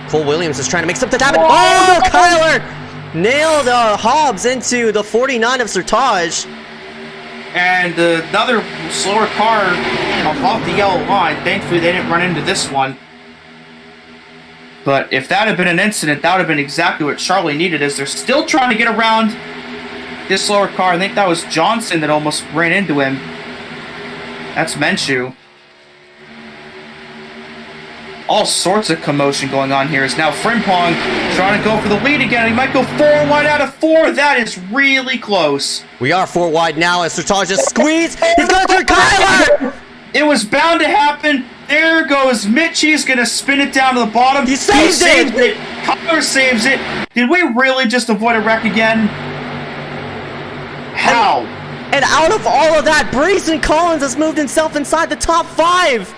Cole Williams is trying to make something happen. Oh, Kyler nailed Hobbs into the 49 of Sertage. And another slower car above the yellow line. Thankfully, they didn't run into this one. But if that had been an incident, that would have been exactly what Charlie needed, as they're still trying to get around this slower car. I think that was Johnson that almost ran into him. That's Menshew. All sorts of commotion going on here. Is now Frimpong trying to go for the lead again. He might go 4 wide out of 4. That is really close. We are 4 wide now as Sertage just squeezed. He's going through Kyler! It was bound to happen. There goes Mitch. He's going to spin it down to the bottom. He saves it! Kyler saves it. Did we really just avoid a wreck again? How? And out of all of that, Brayson Collins has moved himself inside the top 5.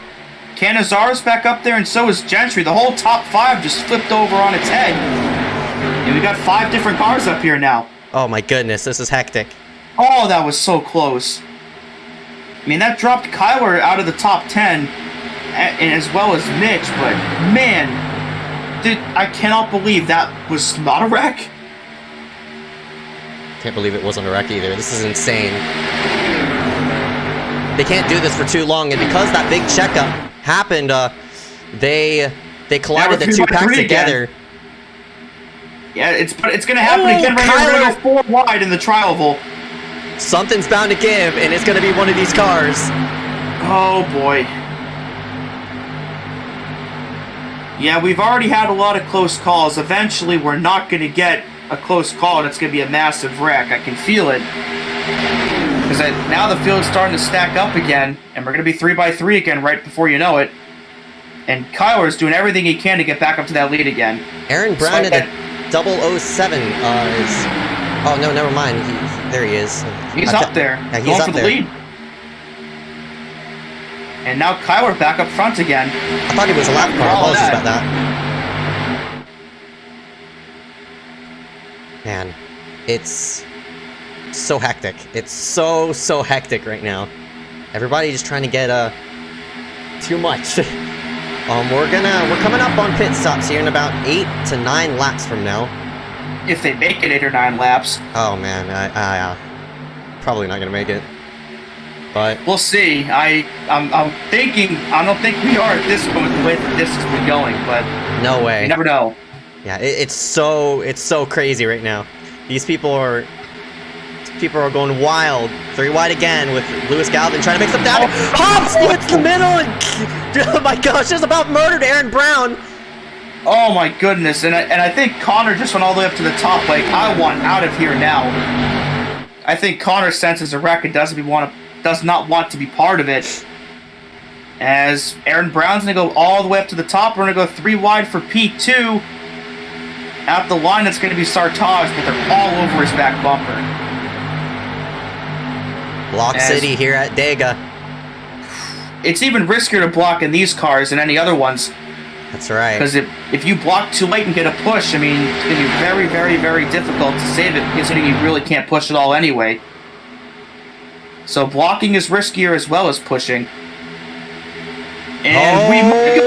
Canizaro's back up there, and so is Gentry. The whole top 5 just flipped over on its head. And we got 5 different cars up here now. Oh my goodness, this is hectic. Oh, that was so close. I mean, that dropped Kyler out of the top 10, and as well as Mitch, but man, I cannot believe that was not a wreck. Can't believe it wasn't a wreck either. This is insane. They can't do this for too long, and because that big checkup happened, they collided the 2 packs together. Again. Yeah, it's gonna happen again right here. We're gonna go 4 wide in the tri-oval. Something's bound to give, and it's gonna be one of these cars. Oh boy. Yeah, we've already had a lot of close calls. Eventually, we're not gonna get a close call, and it's gonna be a massive wreck. I can feel it. Because now the field's starting to stack up again, and we're going to be 3x3 again right before you know it. And Kyler's doing everything he can to get back up to that lead again. Aaron Brown at a 007 is... Oh, no, never mind. There he is. He's up there, yeah, he's going up for the there. lead. And now Kyler back up front again. I thought he was a lap car. Apologies about that. Man, it's... so hectic. It's so hectic right now. Everybody just trying to get too much. We're coming up on pit stops here in about 8 to 9 laps from now. If they make it 8 or 9 laps. Oh man, I probably not gonna make it. But we'll see. I'm thinking I don't think we are at this point the way that this has been going, but no way. You never know. Yeah, it's so crazy right now. These people are going wild. 3 wide again with Lewis Galvin trying to make something happen. Hobbs splits the middle and oh my gosh, just about murdered Aaron Brown. Oh my goodness, and I think Connor just went all the way up to the top. Like, I want out of here now. I think Connor senses a wreck and does not want to be part of it. As Aaron Brown's gonna go all the way up to the top. We're gonna go 3 wide for P2. At the line, it's gonna be Sartage, but they're all over his back bumper. Block City here at Dega. It's even riskier to block in these cars than any other ones. That's right. Because if you block too late and get a push, I mean, it's going to be very, very, very difficult to save it, considering you really can't push at all anyway. So blocking is riskier as well as pushing. And we might go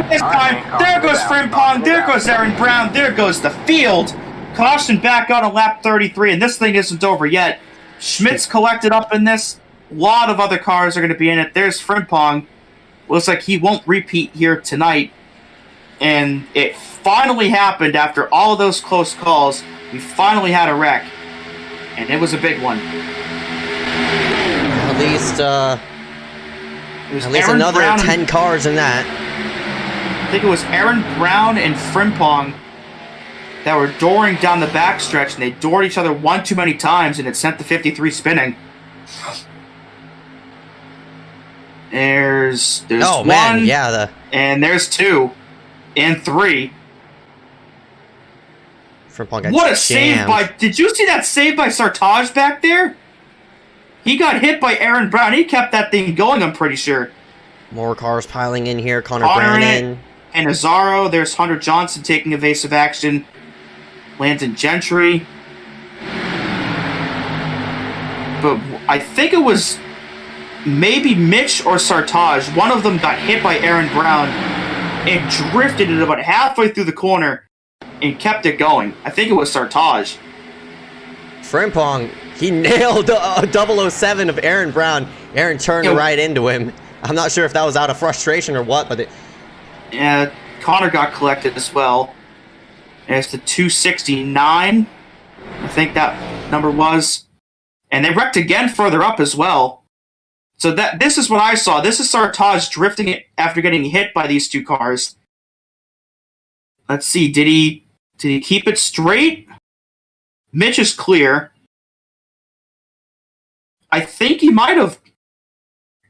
this time. There goes Frimpong. There goes Aaron Brown. There goes the field. Caution back out on lap 33, and this thing isn't over yet. Schmidt's collected up in this. A lot of other cars are going to be in it. There's Frimpong. Looks like he won't repeat here tonight. And it finally happened after all of those close calls. We finally had a wreck. And it was a big one. At least another 10 cars in that. I think it was Aaron Brown and Frimpong that were dooring down the backstretch, and they doored each other one too many times, and it sent the 53 spinning. There's Oh one, man, yeah, and there's 2, and 3. Frimpong got What a save by... Did you see that save by Sartaj back there? He got hit by Aaron Brown. He kept that thing going, I'm pretty sure. More cars piling in here. Connor Brannon. And Azaro. There's Hunter Johnson taking evasive action. Landon Gentry. But I think it was maybe Mitch or Sartaj. One of them got hit by Aaron Brown and drifted it about halfway through the corner and kept it going. I think it was Sartaj. Frimpong, he nailed 007 of Aaron Brown. Aaron turned right into him. I'm not sure if that was out of frustration or what, but yeah, Connor got collected as well. And it's the 269, I think that number was. And they wrecked again further up as well. So this is what I saw. This is Sartaj drifting it after getting hit by these 2 cars. Let's see, did he keep it straight? Mitch is clear. I think he might have.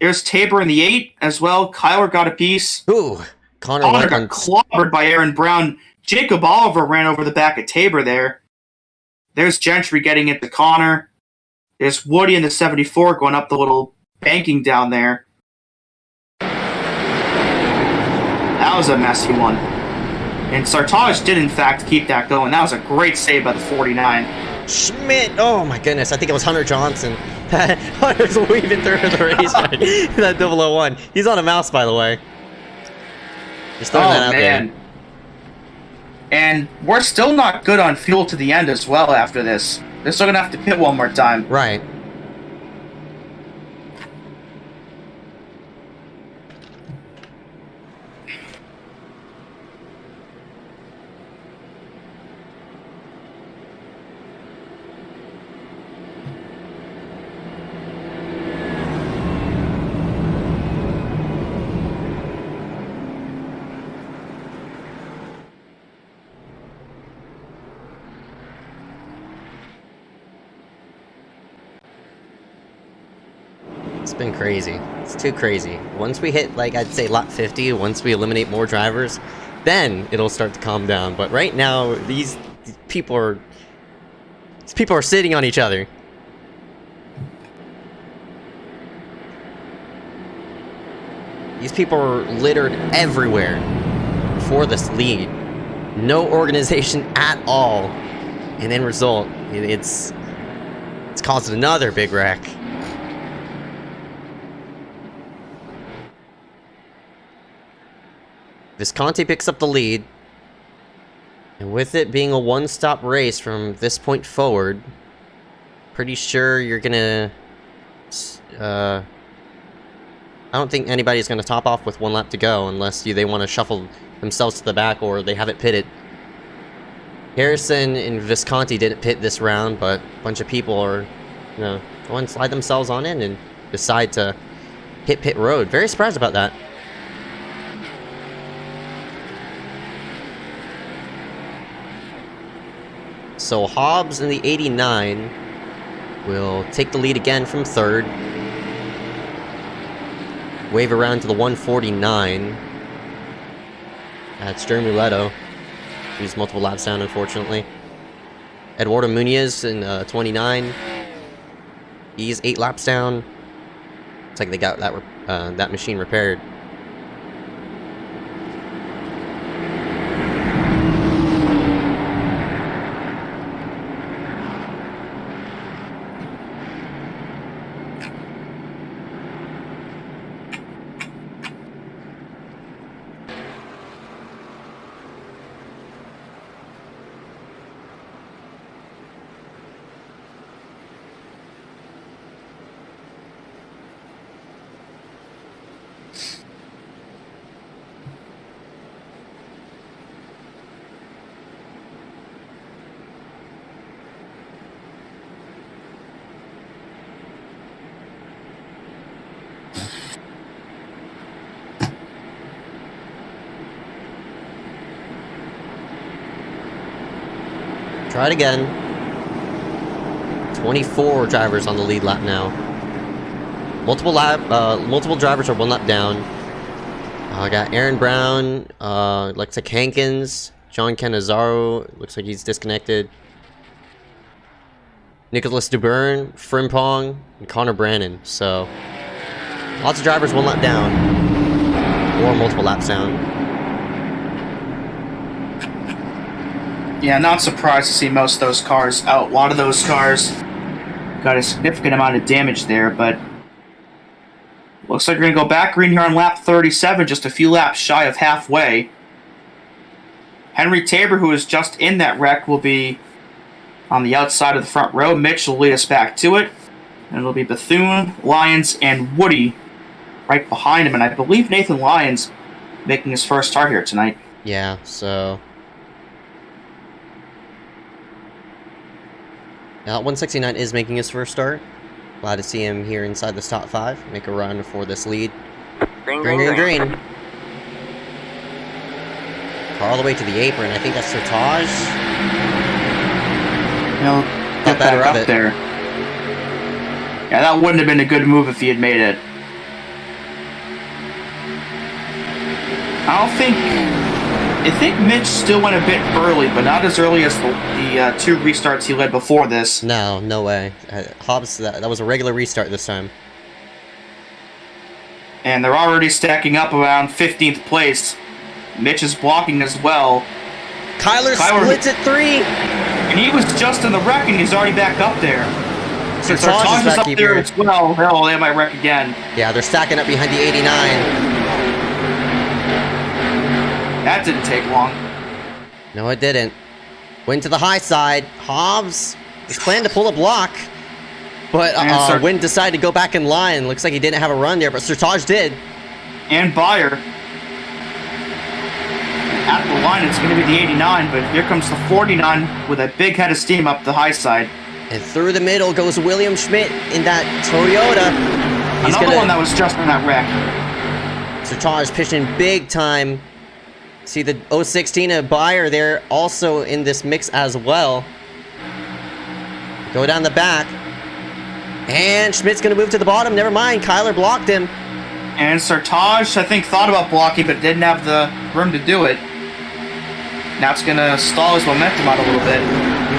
There's Tabor in the 8 as well. Kyler got a piece. Ooh, Connor got clobbered by Aaron Brown. Jacob Oliver ran over the back of Tabor there. There's Gentry getting it to Connor. There's Woody in the 74 going up the little banking down there. That was a messy one. And Sartaj did, in fact, keep that going. That was a great save by the 49. Schmidt! Oh my goodness, I think it was Hunter Johnson. Hunter's weaving through the racetrack. That 001. He's on a mouse, by the way. Just throwing that out there. And we're still not good on fuel to the end as well after this. They're still going to have to pit one more time. Right. It's been crazy. It's too crazy. Once we hit, like, I'd say lap 50, once we eliminate more drivers, then it'll start to calm down. But right now, these people are sitting on each other. These people are littered everywhere for this lead. No organization at all. And in result, it's caused another big wreck. Visconti picks up the lead, and with it being a one-stop race from this point forward, pretty sure you're gonna, I don't think anybody's gonna top off with 1 lap to go unless they want to shuffle themselves to the back or they have it pitted. Harrison and Visconti didn't pit this round, but a bunch of people are, go and slide themselves on in and decide to hit pit road. Very surprised about that. So Hobbs in the 89 will take the lead again from 3rd. Wave around to the 149. That's Jeremy Leto. He's multiple laps down, unfortunately. Eduardo Munoz in 29. He's 8 laps down. Looks like they got that machine repaired. Try it again. 24 drivers on the lead lap now. multiple drivers are one lap down. I got Aaron Brown, looks like Hankins, John Canizaro, looks like he's disconnected. Nicholas DeBurn, Frimpong, and Connor Brannon. So, lots of drivers one lap down, or multiple laps down. Yeah, not surprised to see most of those cars out. A lot of those cars got a significant amount of damage there, but looks like we're going to go back green here on lap 37, just a few laps shy of halfway. Henry Tabor, who is just in that wreck, will be on the outside of the front row. Mitch will lead us back to it. And it'll be Bethune, Lyons, and Woody right behind him. And I believe Nathan Lyons making his first start here tonight. Yeah, so... Now, 169 is making his first start. Glad to see him here inside this top 5. Make a run for this lead. Green. Green. Car all the way to the apron. I think that's Sertage. He'll get back up there. Yeah, that wouldn't have been a good move if he had made it. I think Mitch still went a bit early, but not as early as the 2 restarts he led before this. No way. Hobbs, that was a regular restart this time. And they're already stacking up around 15th place. Mitch is blocking as well. Kyler splits at 3. And he was just in the wreck, and he's already back up there. Sertage is up there as well. Hell, they might wreck again. Yeah, they're stacking up behind the 89. That didn't take long. No, it didn't. Went to the high side. Hobbs was planning to pull a block, but Wynn decided to go back in line. Looks like he didn't have a run there, but Sertage did. And Beyer. At the line, it's going to be the 89, but here comes the 49 with a big head of steam up the high side. And through the middle goes William Schmidt in that Toyota. Another one that was just in that wreck. Sertage pitching big time. See the 016 of Beyer there also in this mix as well. Go down the back. And Schmidt's going to move to the bottom. Never mind, Kyler blocked him. And Sertage, I think, thought about blocking, but didn't have the room to do it. Now it's going to stall his momentum out a little bit.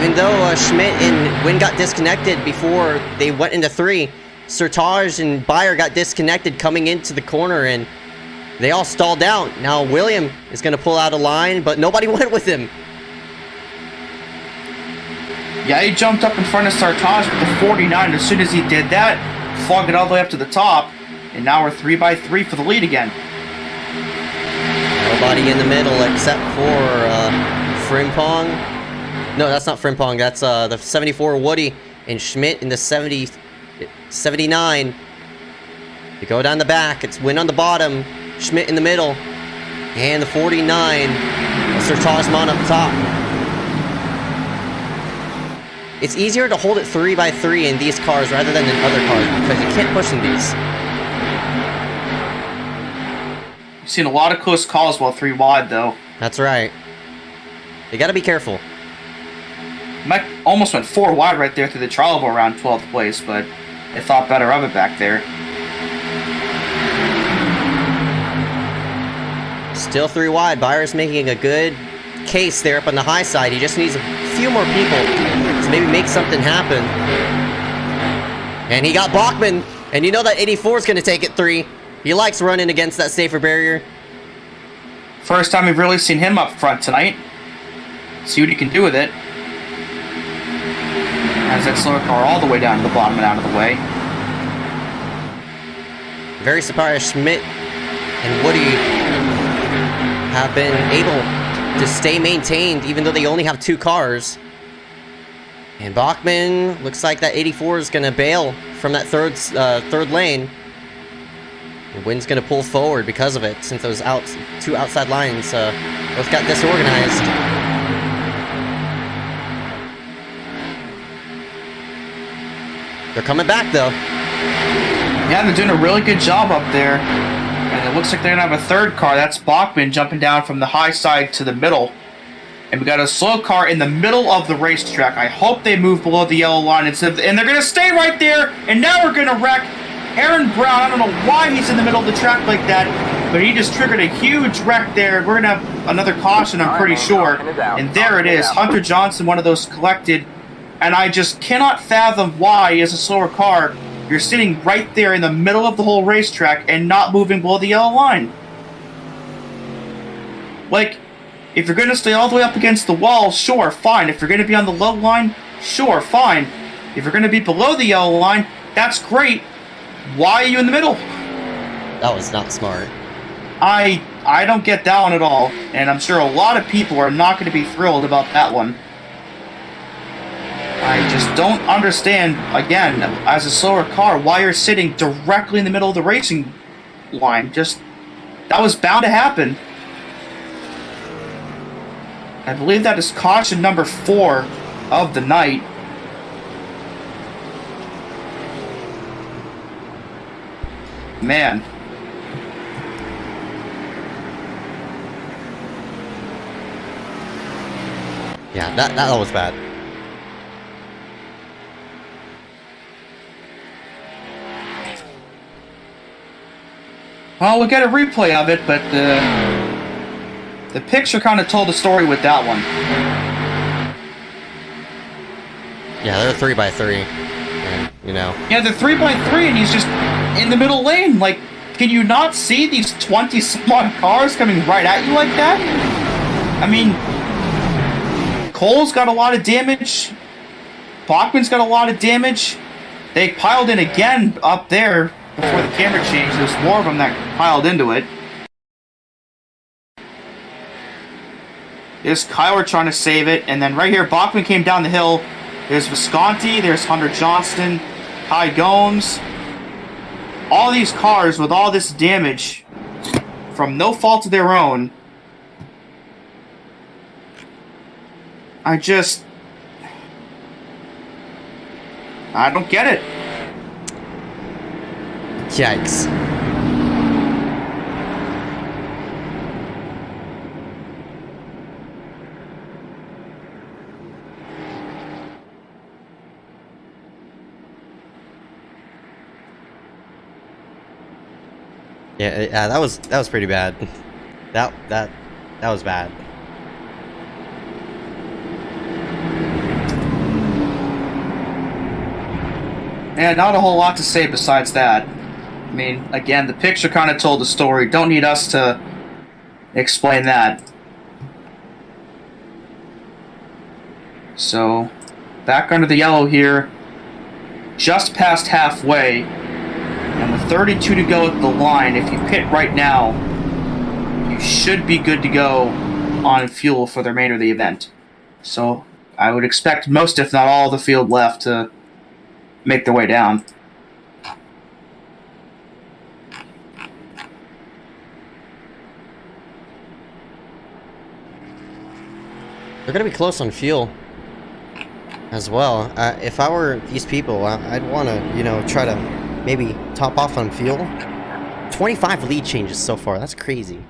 Even though Schmidt and Wynn got disconnected before they went into 3, Sertage and Beyer got disconnected coming into the corner, and they all stalled out. Now William is going to pull out a line, but nobody went with him. Yeah, he jumped up in front of Sertage with the 49. As soon as he did that, flogged it all the way up to the top. And now we're 3x3 for the lead again. Nobody in the middle except for Frimpong. No, that's not Frimpong. That's the 74 Woody and Schmidt in the 79. You go down the back. It's Wynn on the bottom. Schmidt in the middle. And the 49. Sertage up top. It's easier to hold it 3x3 in these cars rather than in other cars because you can't push in these. We've seen a lot of close calls while 3 wide, though. That's right. You gotta be careful. Mike almost went 4 wide right there through the trial of around 12th place, but they thought better of it back there. Still 3 wide. Beyer's making a good case there up on the high side. He just needs a few more people to maybe make something happen. And he got Bachman. And you know that 84 is going to take it 3. He likes running against that safer barrier. First time we've really seen him up front tonight. See what he can do with it. As that slower car all the way down to the bottom and out of the way. Very surprised Schmidt and Woody have been able to stay maintained even though they only have 2 cars. And Bachman looks like that 84 is going to bail from that third lane. And Wynn's going to pull forward because of it, since those 2 outside lines both got disorganized. They're coming back, though. Yeah, they're doing a really good job up there. And it looks like they're going to have a third car. That's Bachman jumping down from the high side to the middle. And we got a slow car in the middle of the racetrack. I hope they move below the yellow line. And they're going to stay right there. And now we're going to wreck. Aaron Brown, I don't know why he's in the middle of the track like that, but he just triggered a huge wreck there. We're going to have another caution, I'm pretty sure. And there it is. Hunter Johnson, one of those collected. And I just cannot fathom why, as a slower car, you're sitting right there in the middle of the whole racetrack and not moving below the yellow line. Like, if you're going to stay all the way up against the wall, sure, fine. If you're going to be on the low line, sure, fine. If you're going to be below the yellow line, that's great. Why are you in the middle? That was not smart. I don't get that one at all, and I'm sure a lot of people are not going to be thrilled about that one. I just don't understand, again, as a slower car, why you're sitting directly in the middle of the racing line. Just, that was bound to happen. I believe that is caution number 4 of the night. Man. Yeah, that was bad. Well, we'll get a replay of it, but the picture kind of told the story with that one. Yeah, they're 3x3. And, you know. Yeah, they're 3x3, and he's just in the middle lane. Like, can you not see these 20-some-odd cars coming right at you like that? I mean, Cole's got a lot of damage. Bachman's got a lot of damage. They piled in again up there before the camera changed. There's more of them that piled into it. There's Kyler trying to save it, and then right here, Bachman came down the hill. There's Visconti, there's Hunter Johnston, Ty Gomes. All these cars with all this damage from no fault of their own. I don't get it. Yikes. Yeah, that was pretty bad. That was bad. Yeah, not a whole lot to say besides that. I mean, again, the picture kind of told the story. Don't need us to explain that. So, back under the yellow here, just past halfway, and with 32 to go at the line, if you pit right now, you should be good to go on fuel for the remainder of the event. So, I would expect most, if not all, of the field left to make their way down. They're gonna be close on fuel as well. If I were these people, I'd want to, you know, try to maybe top off on fuel. 25 lead changes so far. That's crazy.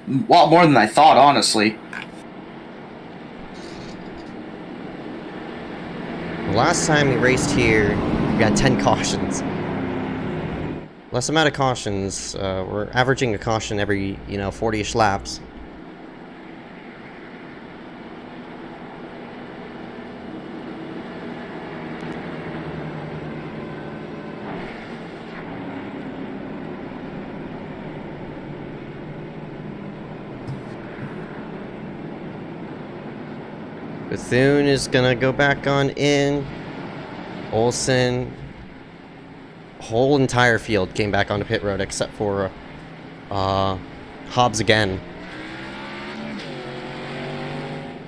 A lot more than I thought, honestly. Last time we raced here, we got 10 cautions. Less amount of cautions. We're averaging a caution every, 40-ish laps. Bethune is gonna go back on in. Olsen. Whole entire field came back onto pit road except for Hobbs again.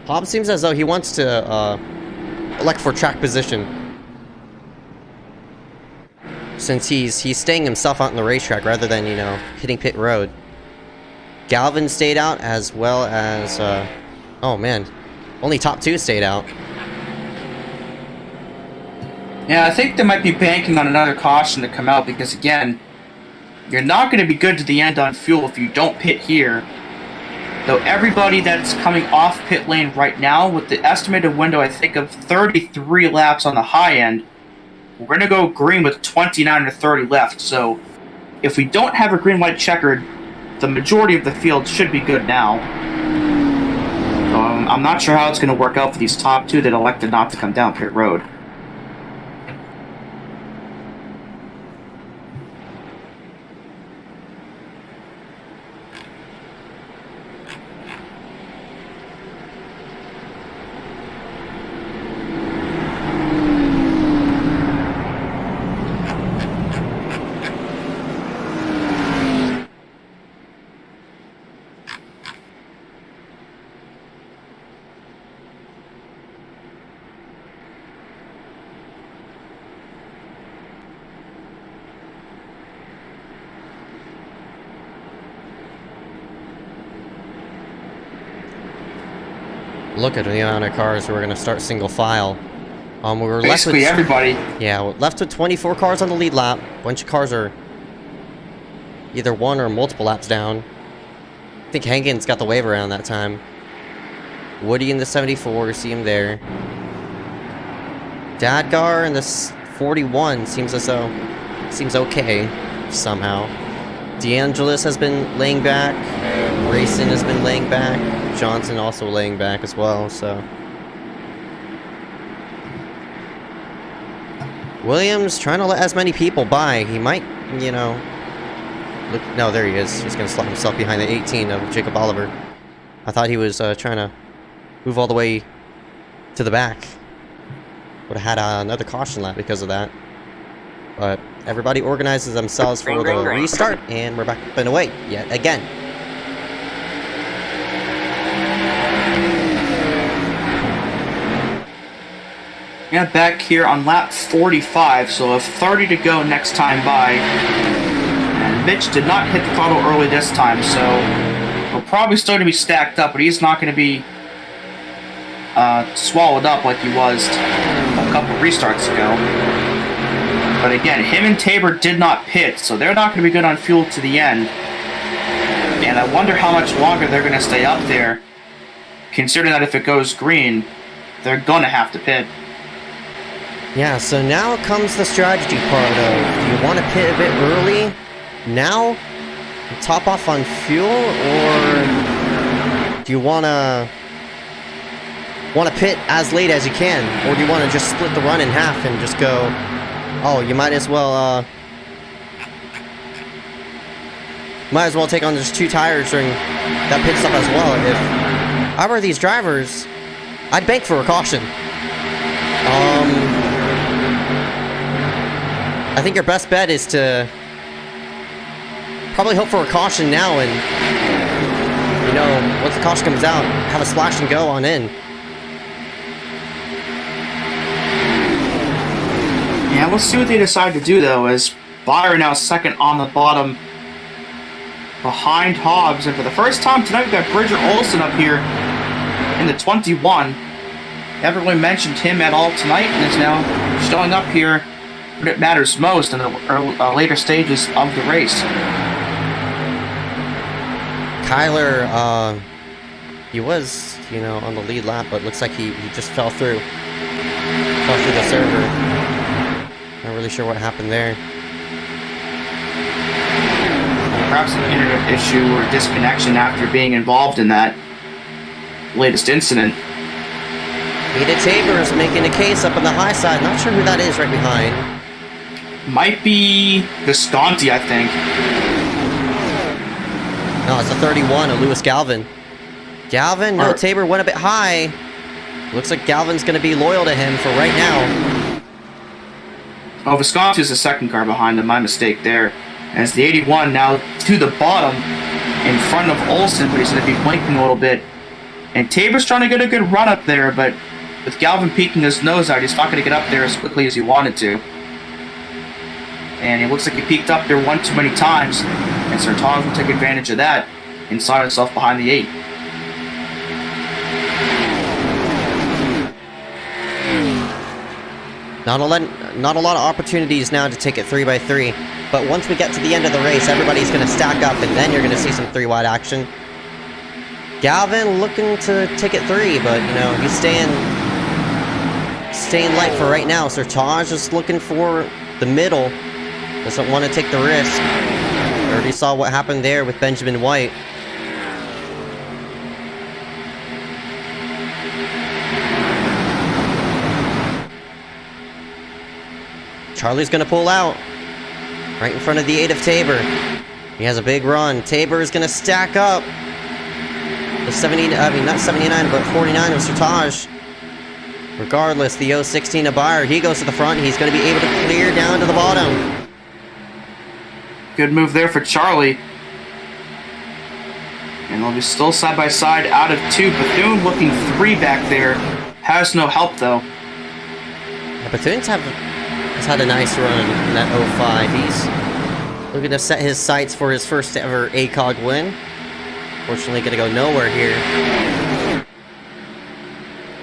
Hobbs seems as though he wants to elect for track position, since he's staying himself out in the racetrack rather than hitting pit road. Galvin stayed out, as well as oh man, only top 2 stayed out. Yeah, I think they might be banking on another caution to come out because, again, you're not going to be good to the end on fuel if you don't pit here. Though everybody that's coming off pit lane right now, with the estimated window, I think, of 33 laps on the high end, we're going to go green with 29 to 30 left. So if we don't have a green light checkered, the majority of the field should be good now. I'm not sure how it's going to work out for these top two that elected not to come down pit road. Look at the amount of cars who are going to start single file. We were basically left with, everybody. Yeah, left with 24 cars on the lead lap. A bunch of cars are either one or multiple laps down. I think Hagen's got the wave around that time. Woody in the 74, see him there. Dadgar in the 41 seems as though seems okay somehow. DeAngelis has been laying back. Grayson has been laying back. Johnson also laying back as well, so. Williams trying to let as many people by. He might, you know. Look, no, there he is. He's going to slot himself behind the 18 of Jacob Oliver. I thought he was trying to move all the way to the back. Would have had another caution lap because of that. But everybody organizes themselves for the restart, and we're back up and away yet again. Yeah, back here on lap 45, so a 30 to go next time by. And Mitch did not hit the throttle early this time, so we're probably still going to be stacked up, but he's not going to be swallowed up like he was a couple restarts ago. But again, him and Tabor did not pit, so they're not going to be good on fuel to the end. And I wonder how much longer they're going to stay up there, considering that if it goes green, they're going to have to pit. Yeah, so now comes the strategy part of, do you want to pit a bit early now, top off on fuel, or do you want to pit as late as you can, or do you want to just split the run in half and just go, oh, you might as well take on just 2 tires during that pit stop as well. If I were these drivers, I'd bank for a caution. I think your best bet is to probably hope for a caution now, and you know, once the caution comes out, have a splash and go on in. Yeah, we'll see what they decide to do though, as Byron now second on the bottom behind Hobbs, and for the first time tonight we've got Bridger Olson up here in the 21. Haven't really mentioned him at all tonight, and is now showing up here when it matters most in the later stages of the race. Kyler, he was, you know, on the lead lap, but looks like he just fell through the server. Not really sure what happened there. Perhaps an internet issue or disconnection after being involved in that latest incident. Peter Tabor's making a case up on the high side. Not sure who that is right behind. Might be Visconti, I think. No, it's a 31 of Lewis Galvin. Galvin, no, Tabor went a bit high. Looks like Galvin's going to be loyal to him for right now. Oh, Visconti is the second car behind him. My mistake there. As the 81 now to the bottom in front of Olsen, but he's going to be blinking a little bit. And Tabor's trying to get a good run up there, but with Galvin peeking his nose out, he's not going to get up there as quickly as he wanted to. And it looks like he peeked up there one too many times, and Sertons will take advantage of that and slide himself behind the 8. Not a lot of opportunities now to take it 3x3, but once we get to the end of the race, everybody's going to stack up, and then you're going to see some 3-wide action. Galvin looking to take it 3, but you know, he's staying staying light for right now. Sertage is looking for the middle. Doesn't want to take the risk. We already saw what happened there with Benjamin White. Charlie's gonna pull out right in front of the 8 of Tabor. He has a big run. Tabor is gonna stack up the 70, I mean not 79, but 49 of Sertage. Regardless, the 016 of Bayer, he goes to the front. He's gonna be able to clear down to the bottom. Good move there for Charlie. And they'll be still side by side out of 2. Bethune looking 3 back there. Has no help though. Yeah, Bethune's has had a nice run in that 05. He's looking to set his sights for his first ever ACOG win. Fortunately, gonna go nowhere here.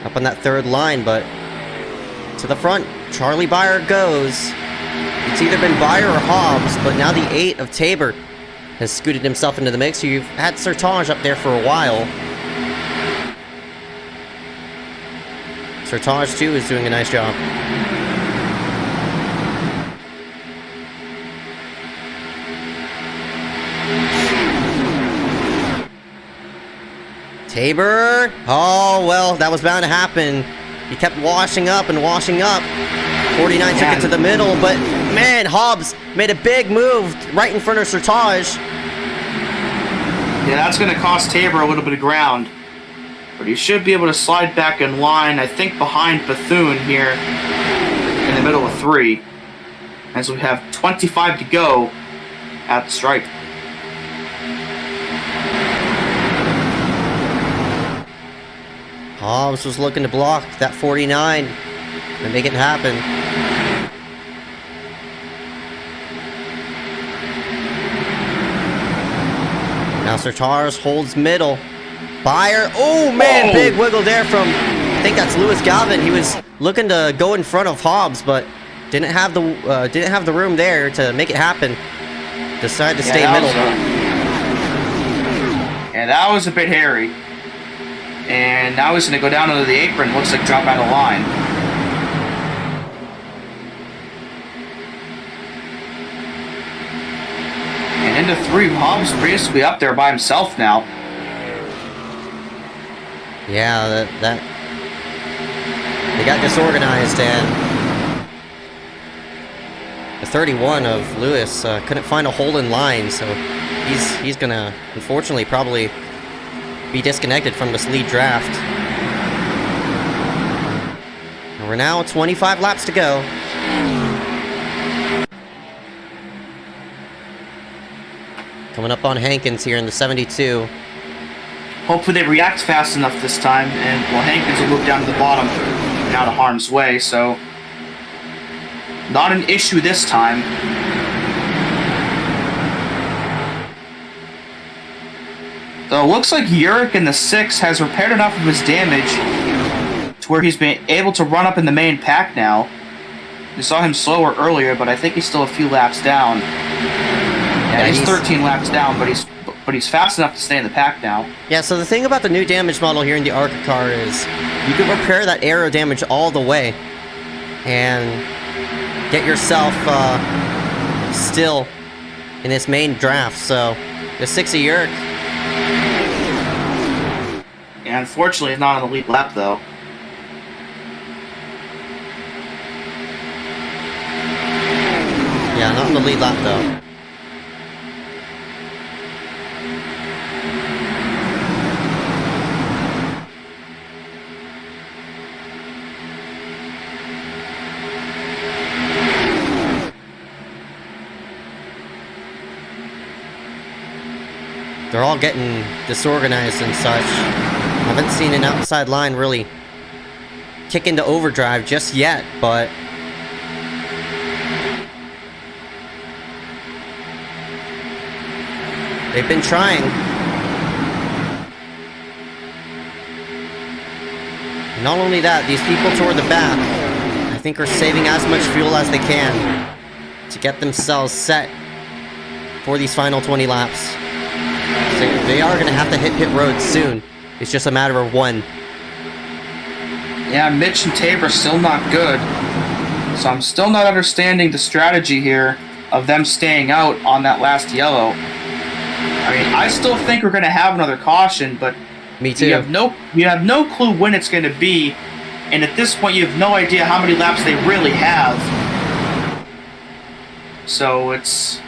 Up on that 3rd line, but to the front, Charlie Bayer goes. It's either been Bayer or Hobbs, but now the 8 of Tabor has scooted himself into the mix. You've had Sertage up there for a while. Sertage, too, is doing a nice job. Tabor! Oh, well, that was bound to happen. He kept washing up and washing up. 49 took it to the middle, but man, Hobbs made a big move right in front of Sertage. Yeah, that's going to cost Tabor a little bit of ground. But he should be able to slide back in line, I think behind Bethune here in the middle of 3. As we have 25 to go at the stripe. Hobbs was looking to block that 49 and make it happen. Now Sertage holds middle. Bayer, oh man, big wiggle there from, I think that's Lewis Galvin. He was looking to go in front of Hobbs, but didn't have the room there to make it happen. Decided to stay middle. Yeah, that was a bit hairy. And now he's going to go down under the apron. Looks like drop out of line. And into 3, Hobbs basically up there by himself now. Yeah, that they got disorganized, and the 31 of Lewis couldn't find a hole in line, so he's gonna unfortunately probably be disconnected from this lead draft. And we're now 25 laps to go. Coming up on Hankins here in the 72. Hopefully they react fast enough this time, and well, Hankins will move down to the bottom and out of harm's way, so not an issue this time. So it looks like Yurik in the 6 has repaired enough of his damage to where he's been able to run up in the main pack now. We saw him slower earlier, but I think he's still a few laps down. Yeah, he's 13 laps down, but he's fast enough to stay in the pack now. Yeah, so the thing about the new damage model here in the ARCA car is you can repair that aero damage all the way and get yourself still in this main draft. So the 6 of Yurik. Yeah, unfortunately, he's not on the lead lap, though. Yeah, not on the lead lap, though. They're all getting disorganized and such. Haven't seen an outside line really kick into overdrive just yet, but they've been trying. Not only that, these people toward the back, I think, are saving as much fuel as they can to get themselves set for these final 20 laps. So they are going to have to hit pit road soon. It's just a matter of when. Yeah, Mitch and Tabor still not good. So I'm still not understanding the strategy here of them staying out on that last yellow. I mean, I still think we're going to have another caution, but Me too. you have no clue when it's going to be, and at this point you have no idea how many laps they really have. So it's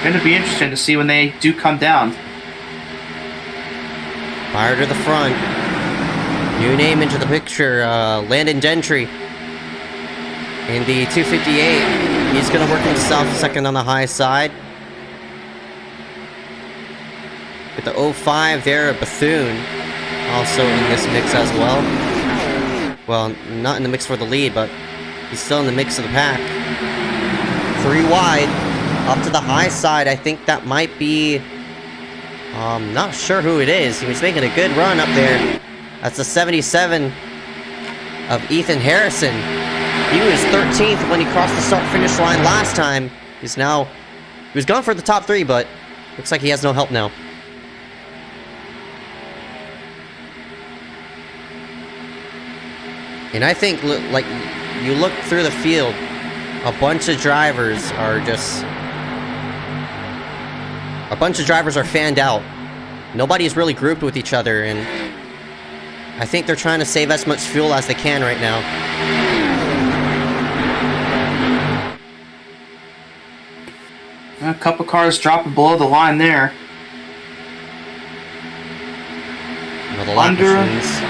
going to be interesting to see when they do come down. Fire to the front. New name into the picture, Landon Gentry. In the 258, he's going to work himself second on the high side. With the 05 there, Bethune, also in this mix as well. Well, not in the mix for the lead, but he's still in the mix of the pack. 3 wide, up to the high side. I think that might be... not sure who it is. He was making a good run up there. That's the 77 of Ethan Harrison. He was 13th when he crossed the start-finish line last time. He was going for the top 3, but looks like he has no help now. And I think, like, you look through the field, a bunch of drivers are fanned out. Nobody's really grouped with each other, and I think they're trying to save as much fuel as they can right now. A couple cars dropping below the line there. The lap machines.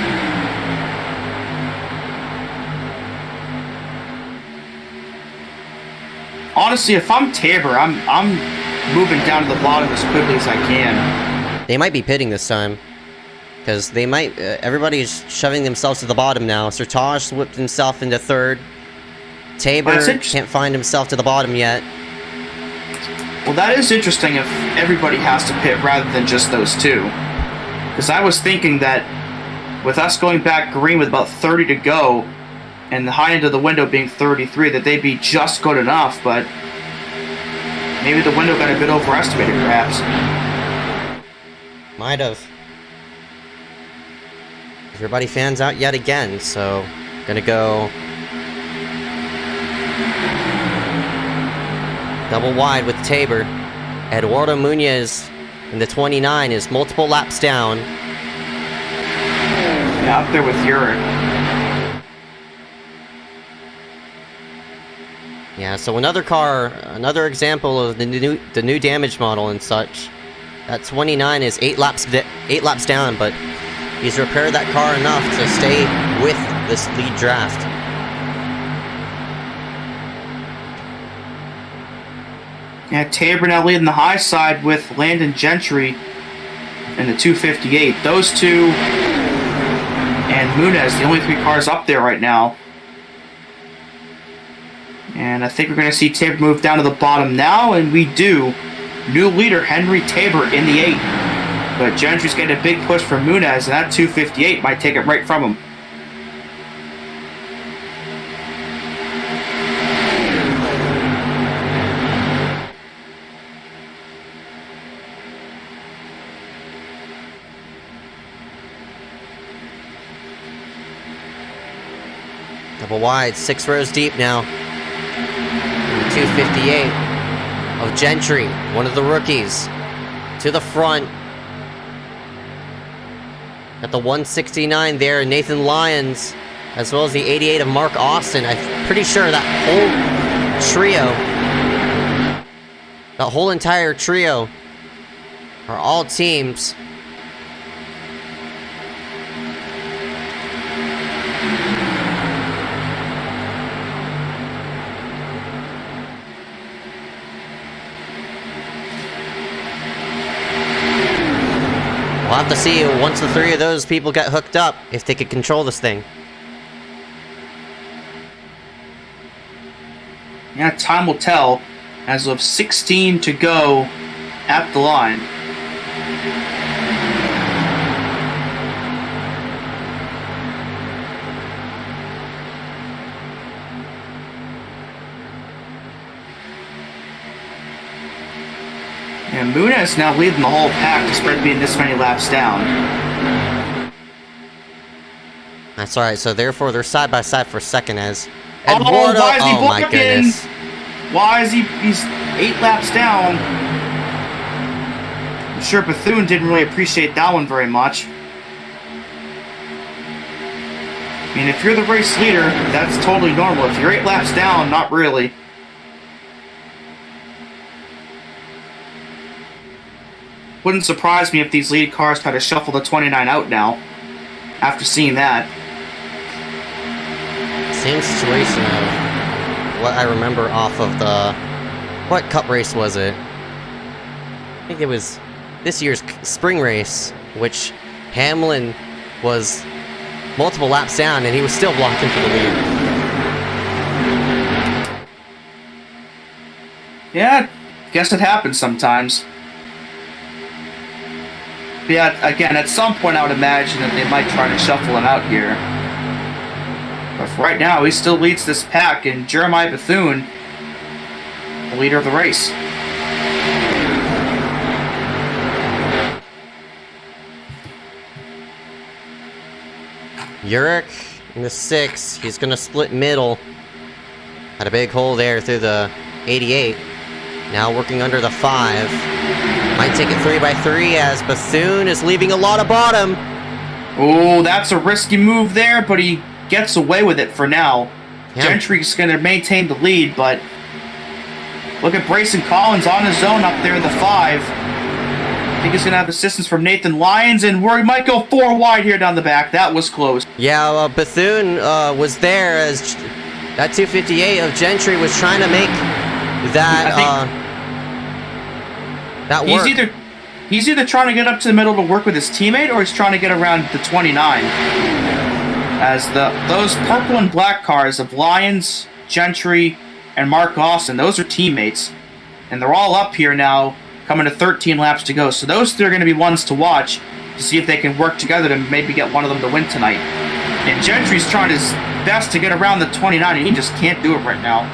Honestly, if I'm Tabor, I'm moving down to the bottom as quickly as I can. They might be pitting this time. Because they might... everybody's shoving themselves to the bottom now. Sertage whipped himself into third. Tabor can't find himself to the bottom yet. Well, that is interesting if everybody has to pit rather than just those two. Because I was thinking that with us going back green with about 30 to go, and the high end of the window being 33, that they'd be just good enough, but maybe the window got a bit overestimated, perhaps. Might have. Everybody fans out yet again, so gonna go double wide with Tabor. Eduardo Munoz in the 29 is multiple laps down. Yeah, up there with Uric. Yeah, so another example of the new damage model and such. That 29 is 8 laps down, but he's repaired that car enough to stay with this lead draft. Yeah, Tabor now leading the high side with Landon Gentry in the 258. Those two and Munoz, the only 3 cars up there right now. And I think we're going to see Tabor move down to the bottom now, and we do. New leader, Henry Tabor, in the 8. But Gentry's getting a big push from Munoz, and that 258 might take it right from him. Double wide, 6 rows deep now. 258 of Gentry, one of the rookies, to the front. At the 169 there, Nathan Lyons, as well as the 88 of Mark Austin. I'm pretty sure that whole trio, that whole entire trio, are all teams. We'll have to see once the 3 of those people get hooked up, if they could control this thing. Yeah, time will tell. As of 16 to go at the line. And Munoz now leading the whole pack despite being this many laps down. That's all right. So therefore, they're side by side for second as Oh, Eduardo. why is he Oh my blocking? goodness. Why is he's 8 laps down? I'm sure Bethune didn't really appreciate that one very much. I mean, if you're the race leader, that's totally normal. If you're 8 laps down, not really. Wouldn't surprise me if these lead cars try to shuffle the 29 out now, after seeing that. Same situation of what I remember off of the... What cup race was it? I think it was this year's spring race, which Hamlin was multiple laps down and he was still blocking for the lead. Yeah, guess it happens sometimes. But yeah, again, at some point I would imagine that they might try to shuffle him out here. But for right now, he still leads this pack, and Jeremiah Bethune, the leader of the race. Urich in the 6, he's gonna split middle. Had a big hole there through the 88. Now working under the 5. Might take it 3x3 as Bethune is leaving a lot of bottom. Oh, that's a risky move there, but he gets away with it for now. Yeah. Gentry's going to maintain the lead, but look at Brayson Collins on his own up there in the 5. I think he's going to have assistance from Nathan Lyons, and we might go 4 wide here down the back. That was close. Yeah, Bethune was there as that 258 of Gentry was trying to make that that work. He's either trying to get up to the middle to work with his teammate, or he's trying to get around the 29. As those purple and black cars of Lyons, Gentry, and Mark Austin, those are teammates. And they're all up here now, coming to 13 laps to go. So those 3 are going to be ones to watch to see if they can work together to maybe get one of them to win tonight. And Gentry's trying his best to get around the 29, and he just can't do it right now.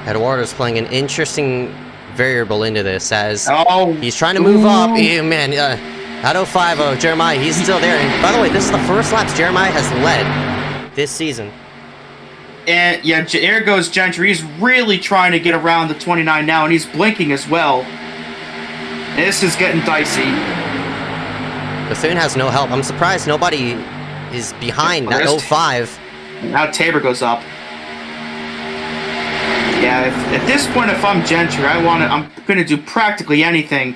Eduardo's playing an interesting variable into this as he's trying to move up. Yeah, man, at 05 of Jeremiah, he's still there. And by the way, this is the first laps Jeremiah has led this season. And yeah, there goes Gentry. He's really trying to get around the 29 now, and he's blinking as well. This is getting dicey. Bethune has no help. I'm surprised nobody is behind that 05. Now Tabor goes up. Yeah, at this point, if I'm Gentry, I'm going to do practically anything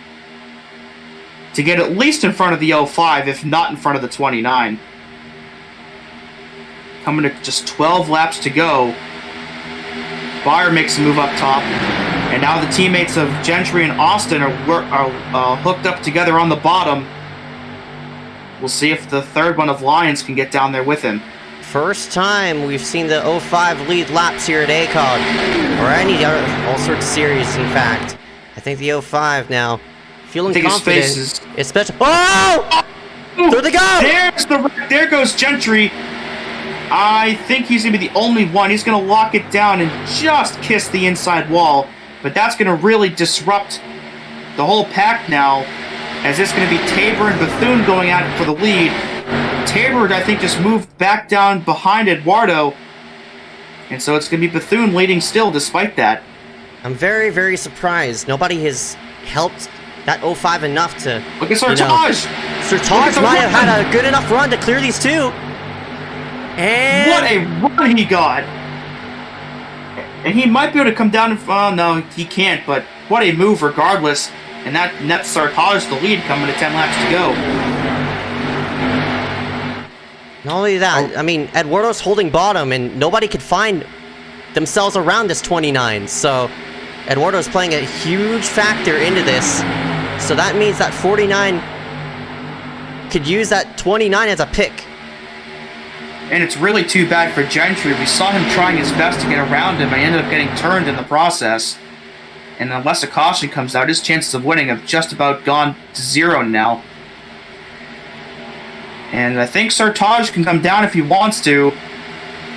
to get at least in front of the 05, if not in front of the 29. Coming to just 12 laps to go. Byer makes a move up top, and now the teammates of Gentry and Austin are hooked up together on the bottom. We'll see if the third one of Lyons can get down there with him. First time we've seen the 05 lead laps here at ACOG, or any other, all sorts of series, in fact. I think the 05 now, feeling confident, especially... Oh! Through the go! There goes Gentry. I think he's going to be the only one. He's going to lock it down and just kiss the inside wall, but that's going to really disrupt the whole pack now, as it's going to be Tabor and Bethune going at it for the lead. Tabor, I think, just moved back down behind Eduardo, and so it's going to be Bethune leading still despite that. I'm very, very surprised. Nobody has helped that 05 enough to... Look at Sartage! Sartage might have had a good enough run to clear these 2. And... what a run he got! And he might be able to come down and... no, he can't, but what a move regardless. And that nets Sartage the lead coming to 10 laps to go. Not only that, I mean, Eduardo's holding bottom, and nobody could find themselves around this 29, so Eduardo's playing a huge factor into this. So that means that 49 could use that 29 as a pick. And it's really too bad for Gentry. We saw him trying his best to get around him, and he ended up getting turned in the process. And unless a caution comes out, his chances of winning have just about gone to 0 now. And I think Sartage can come down if he wants to,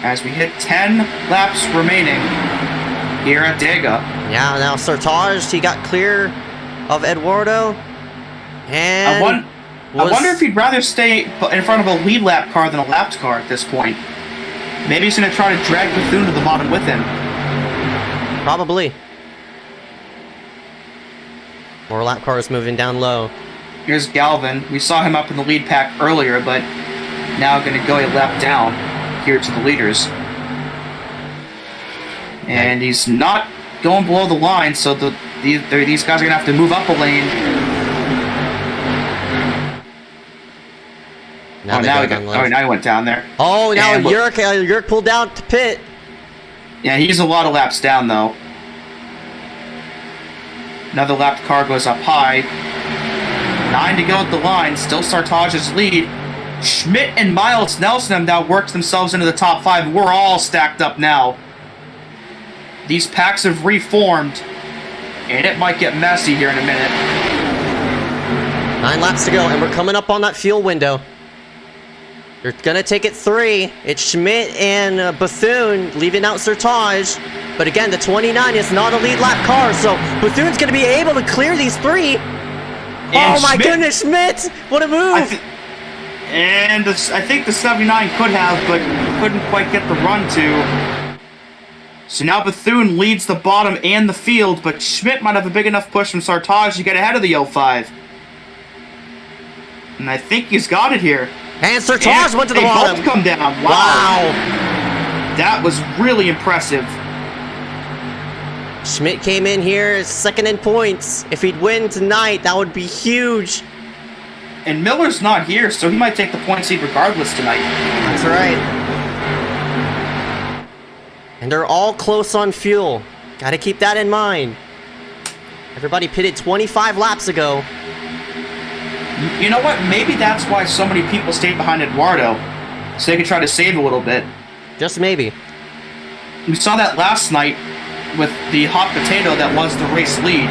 as we hit 10 laps remaining here at Dega. Yeah, now Sartage, he got clear of Eduardo. And I wonder if he'd rather stay in front of a lead lap car than a lapped car at this point. Maybe he's going to try to drag Bethune to the bottom with him. Probably. More lap cars moving down low. Here's Galvin. We saw him up in the lead pack earlier, but now going to go a lap down here to the leaders. And he's not going below the line, so these guys are going to have to move up a lane. Now now he went down there. Oh, now Yerk pulled out to pit. Yeah, he's a lot of laps down, though. Another lapped car goes up high. 9 to go at the line. Still Sartage's lead. Schmidt and Miles Nelson have now worked themselves into the top 5. We're all stacked up now. These packs have reformed, and it might get messy here in a minute. 9 laps to go, and we're coming up on that fuel window. They're gonna take it 3. It's Schmidt and Bethune leaving out Sertage. But again, the 29 is not a lead lap car, so Bethune's gonna be able to clear these 3. And oh my goodness, Schmidt! What a move! I think the 79 could have, but couldn't quite get the run to. So now Bethune leads the bottom and the field, but Schmidt might have a big enough push from Sartage to get ahead of the 05. And I think he's got it here. And Sertage went to the bottom. Both come down. Wow. That was really impressive. Schmidt came in here second in points. If he'd win tonight, that would be huge. And Miller's not here, so he might take the point seed regardless tonight. That's right. And they're all close on fuel. Gotta keep that in mind. Everybody pitted 25 laps ago. You know what? Maybe that's why so many people stayed behind Eduardo, so they could try to save a little bit. Just maybe. We saw that last night with the hot potato that was the race lead.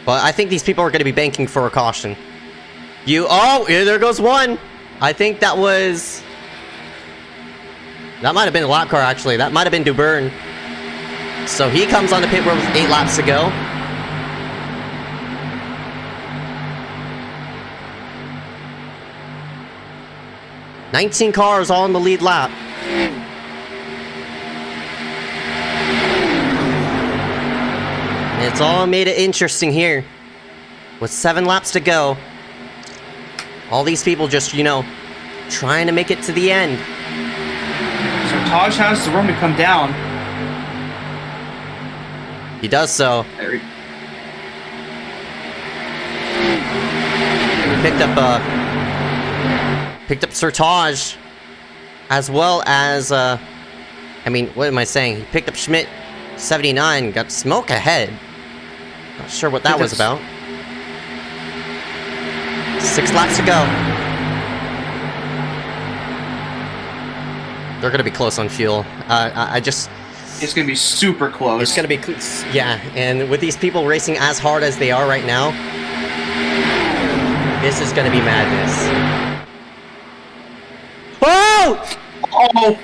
But I think these people are going to be banking for a caution. Oh, here there goes one. I think that was... That might have been a lap car, actually. That might have been Duburn. So he comes on the pit road with 8 laps to go. $19 cars all in the lead lap. And it's all made it interesting here. With 7 laps to go. All these people just, trying to make it to the end. Sartage has the room to come down. He does so. There He picked up Sertage, as well as, what am I saying? He picked up Schmidt, 79, got smoke ahead. Not sure what that was about. 6 laps to go. They're gonna be close on fuel. It's gonna be super close. It's gonna be, yeah, and with these people racing as hard as they are right now, this is gonna be madness. Oh!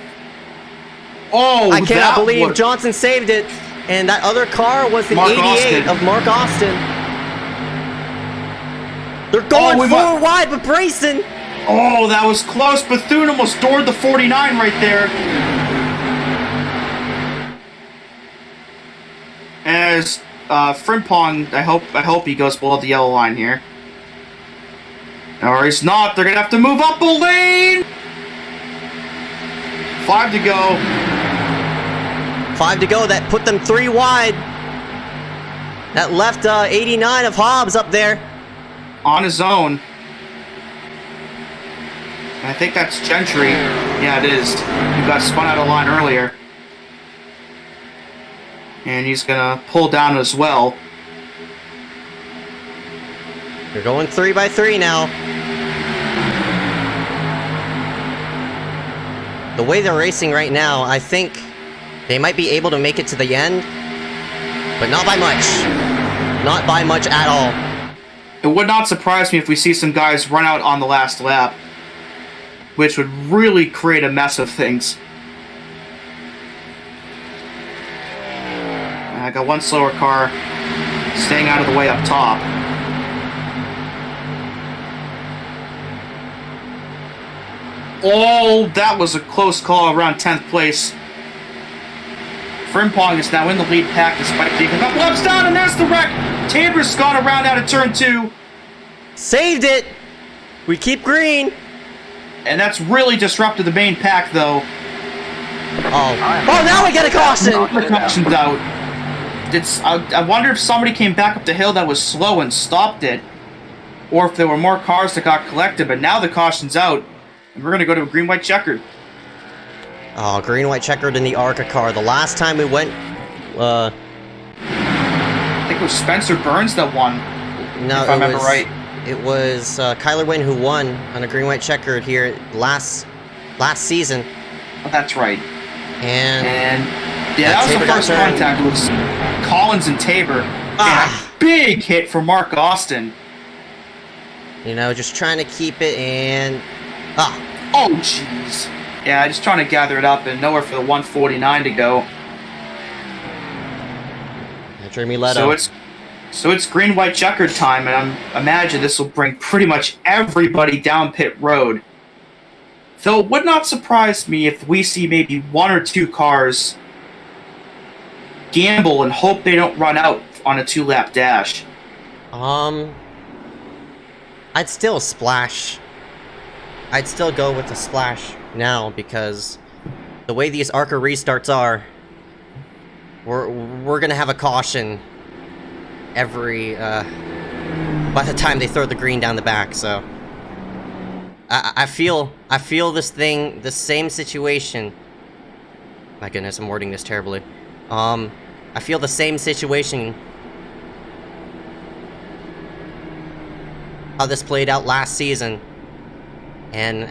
Oh! I cannot believe Johnson saved it, and that other car was the 88 of Mark Austin. They're going 4 wide, but Brayson. Oh, that was close. Bethune almost doored the 49 right there. As Frimpong, I hope he goes below the yellow line here. Or he's not. They're gonna have to move up a lane. 5 to go. 5 to go. That put them 3 wide. That left 89 of Hobbs up there. On his own. I think that's Gentry. Yeah, it is. He got spun out of line earlier. And he's gonna pull down as well. They're going 3 by 3 now. The way they're racing right now, I think they might be able to make it to the end, but not by much. Not by much at all. It would not surprise me if we see some guys run out on the last lap, which would really create a mess of things. I got one slower car staying out of the way up top. Oh, that was a close call around 10th place. Frimpong is now in the lead pack despite being a couple laps down, and that's the wreck. Tabor's gone around out of turn 2. Saved it! We keep green! And that's really disrupted the main pack, though. Oh, now we get a caution! The caution's out. I wonder if somebody came back up the hill that was slow and stopped it, or if there were more cars that got collected, but now the caution's out, and we're going to go to a green-white checkered. Oh, green-white checkered in the ARCA car. The last time we went, I think it was Spencer Burns that won, no, if I remember right. It was Kyler Wynn who won on a green-white checkered here last season. Oh, that's right. And yeah, that was the first contact. It was Collins and Tabor. And a big hit for Mark Austin. You know, just trying to keep it and... Oh, jeez. Yeah, just trying to gather it up and nowhere for the 149 to go. Dreamy Leto. So it's green-white checkered time, and I imagine this will bring pretty much everybody down pit road. Though it would not surprise me if we see maybe 1 or 2 cars gamble and hope they don't run out on a 2-lap dash. I'd still splash. I'd still go with the splash now because the way these ARCA restarts are, we're gonna have a caution every by the time they throw the green down the back. So I feel this thing, the same situation. My goodness, I'm wording this terribly. I feel the same situation how this played out last season, and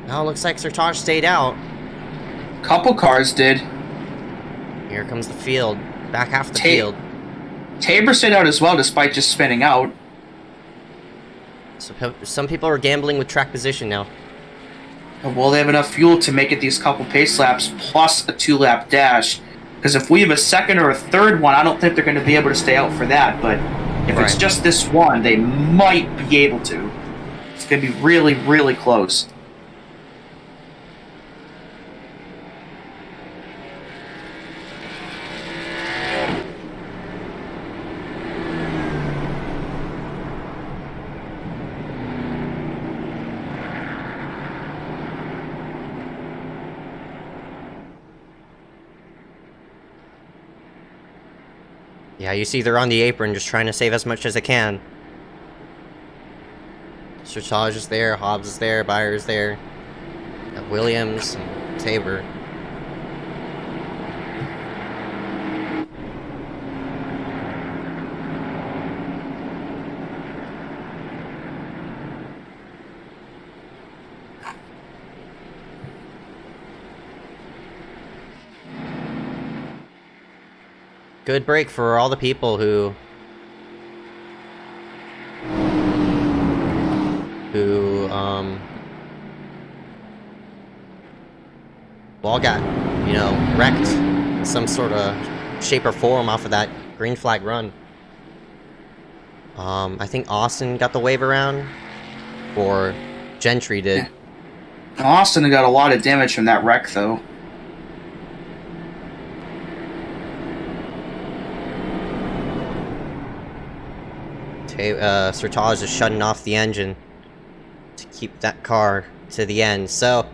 now it looks like Sertage stayed out. Couple cars did. Here comes the field, back half the field. Tabor stayed out as well, despite just spinning out. So some people are gambling with track position now. Will they have enough fuel to make it these couple pace laps plus a 2-lap dash? Because if we have a second or a third one, I don't think they're going to be able to stay out for that. But if it's just this one, they might be able to. It's going to be really, really close. Yeah, you see they're on the apron just trying to save as much as they can. Sertage is there, Hobbs is there, Beyer is there. Williams and Tabor. Good break for all the people who all got, you know, wrecked in some sort of shape or form off of that green flag run. I think Austin got the wave around, or Gentry did. Yeah. Austin got a lot of damage from that wreck, though. Sertage is shutting off the engine to keep that car to the end. So,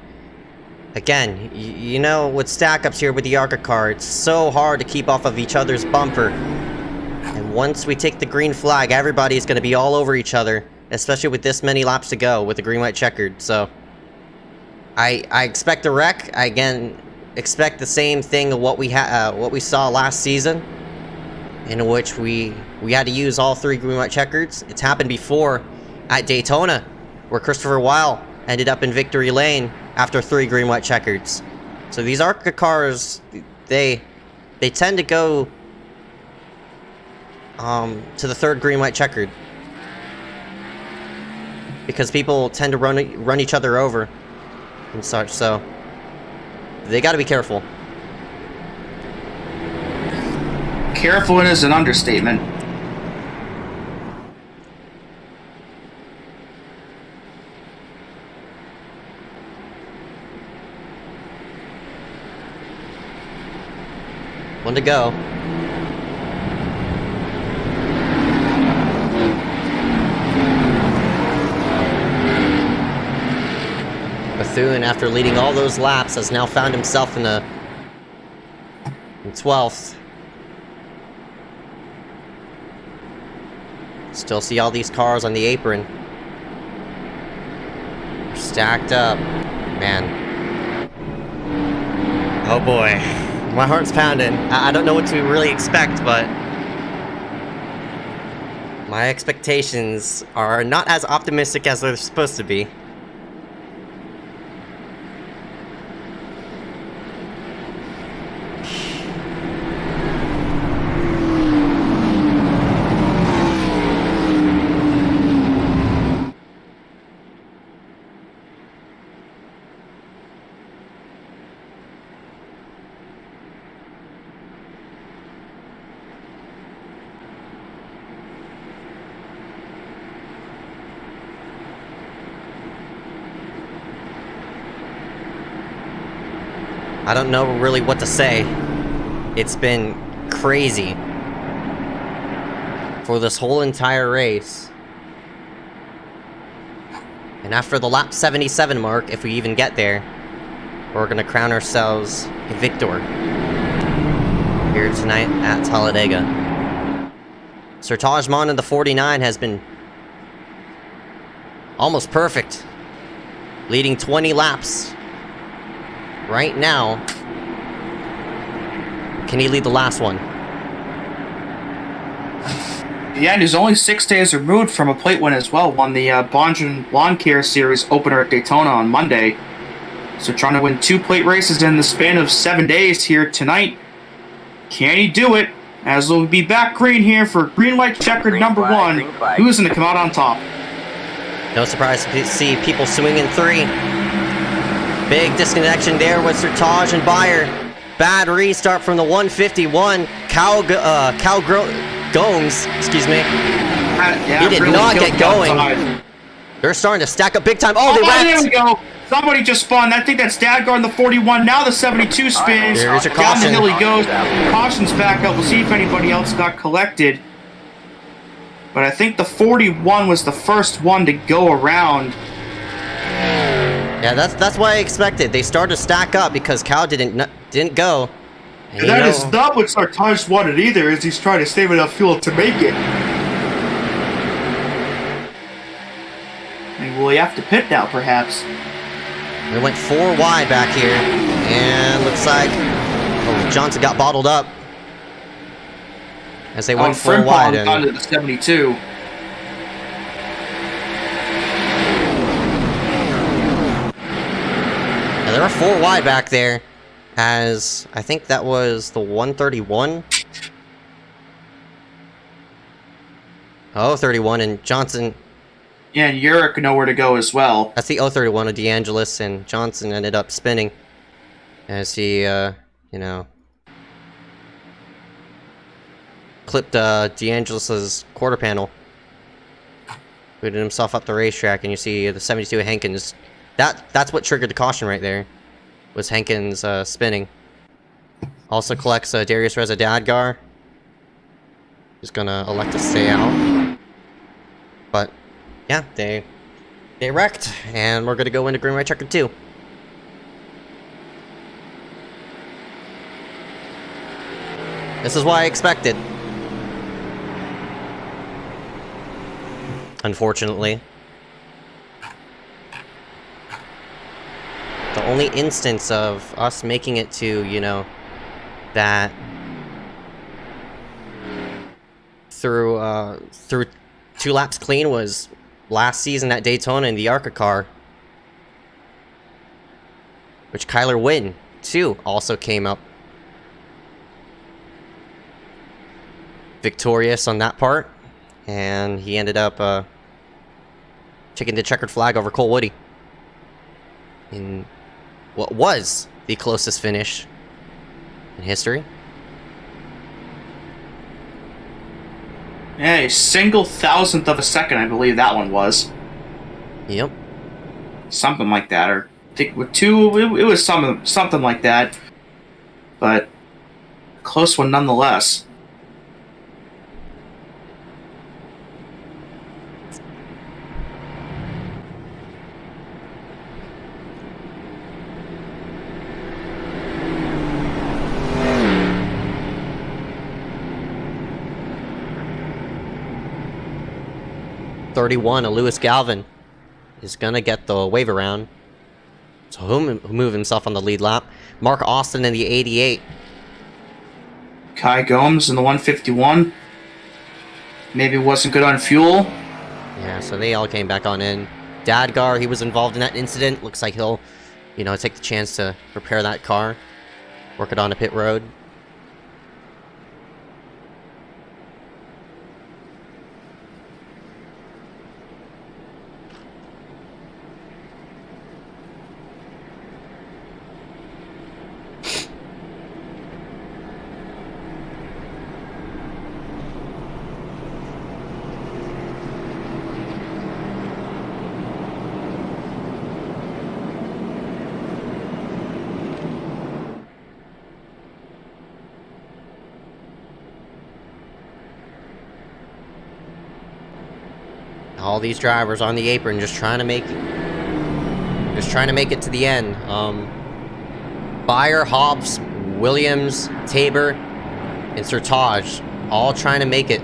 again, you know, with stack-ups here with the ARCA car, it's so hard to keep off of each other's bumper. And once we take the green flag, everybody's going to be all over each other, especially with this many laps to go with the green-white checkered. So, I expect a wreck. I, again, expect the same thing of what we saw last season, in which we had to use all 3 green-white checkers. It's happened before at Daytona, where Christopher Weil ended up in victory lane after 3 green-white checkers. So these ARCA cars, they tend to go to the 3rd green-white checkered, because people tend to run each other over and such. So they got to be careful. Careful is an understatement. One to go. Bethune, after leading all those laps, has now found himself in 12th. Still see all these cars on the apron. Stacked up. Man. Oh boy. My heart's pounding. I don't know what to really expect, but my expectations are not as optimistic as they're supposed to be. I don't know really what to say. It's been crazy for this whole entire race. And after the lap 77 mark, if we even get there, we're gonna crown ourselves a victor here tonight at Talladega. Sir Tajman in the 49 has been almost perfect, leading 20 laps. Right now, can he lead the last one? Yeah, and he's only 6 days removed from a plate win as well. Won the Bonjan Lawn Care Series opener at Daytona on Monday. So trying to win 2 plate races in the span of 7 days here tonight. Can he do it? As we'll be back green here for green light checkered Green number flag, 1. green flag. Who's going to come out on top? No surprise to see people swinging 3. Big disconnection there with Sir Taj and Bayer. Bad restart from the 151. Gomes, excuse me. Yeah, He did really not killed get the going. outside. They're starting to stack up big time. Oh, they there we wrecked! go. Somebody just spawned. I think that's Dadgar in the 41. Now the 72 spins. Here's your Down the caution. hill he goes. Caution's back up. We'll see if anybody else got collected. But I think the 41 was the first one to go around. Yeah, that's what I expected. They started to stack up because Cal didn't go. And And that is not what Sartaj wanted either, as he's trying to save enough fuel to make it. And will he have to pit now, perhaps? We went 4 wide back here, and looks like Johnson got bottled up as they went 4 wide. Frimpong down to the 72. Yeah, there were 4 wide back there, as I think that was the 131. Oh, 31, and Johnson. Yeah, and Urich nowhere to go as well. That's the 031 of DeAngelis, and Johnson ended up spinning as he, you know, clipped DeAngelis' quarter panel. Booted himself up the racetrack, and you see the 72 Hankins. That's what triggered the caution right there, was Hankins spinning. Also collects Darius Reza Dadgar, who's gonna elect to stay out. But yeah, they wrecked, and we're gonna go into green white checker 2. This is what I expected. Unfortunately. The only instance of us making it to, you know, that through 2 laps clean was last season at Daytona in the ARCA car, which Kyler Witten, too, also came up victorious on that part, and he ended up taking the checkered flag over Cole Woody in what was the closest finish in history. Yeah, a single thousandth of a second, I believe that one was. Yep. Something like that, or I think with 2, it was something like that. But close one nonetheless. Lewis Galvin is gonna get the wave around, so he'll move himself on the lead lap. Mark Austin in the 88. Kai Gomes in the 151. Maybe wasn't good on fuel. Yeah, so they all came back on in. Dadgar, he was involved in that incident. Looks like he'll, you know, take the chance to repair that car, work it on a pit road. All these drivers on the apron just trying to make it to the end. Beyer, Hobbs, Williams, Tabor, and Sertage all trying to make it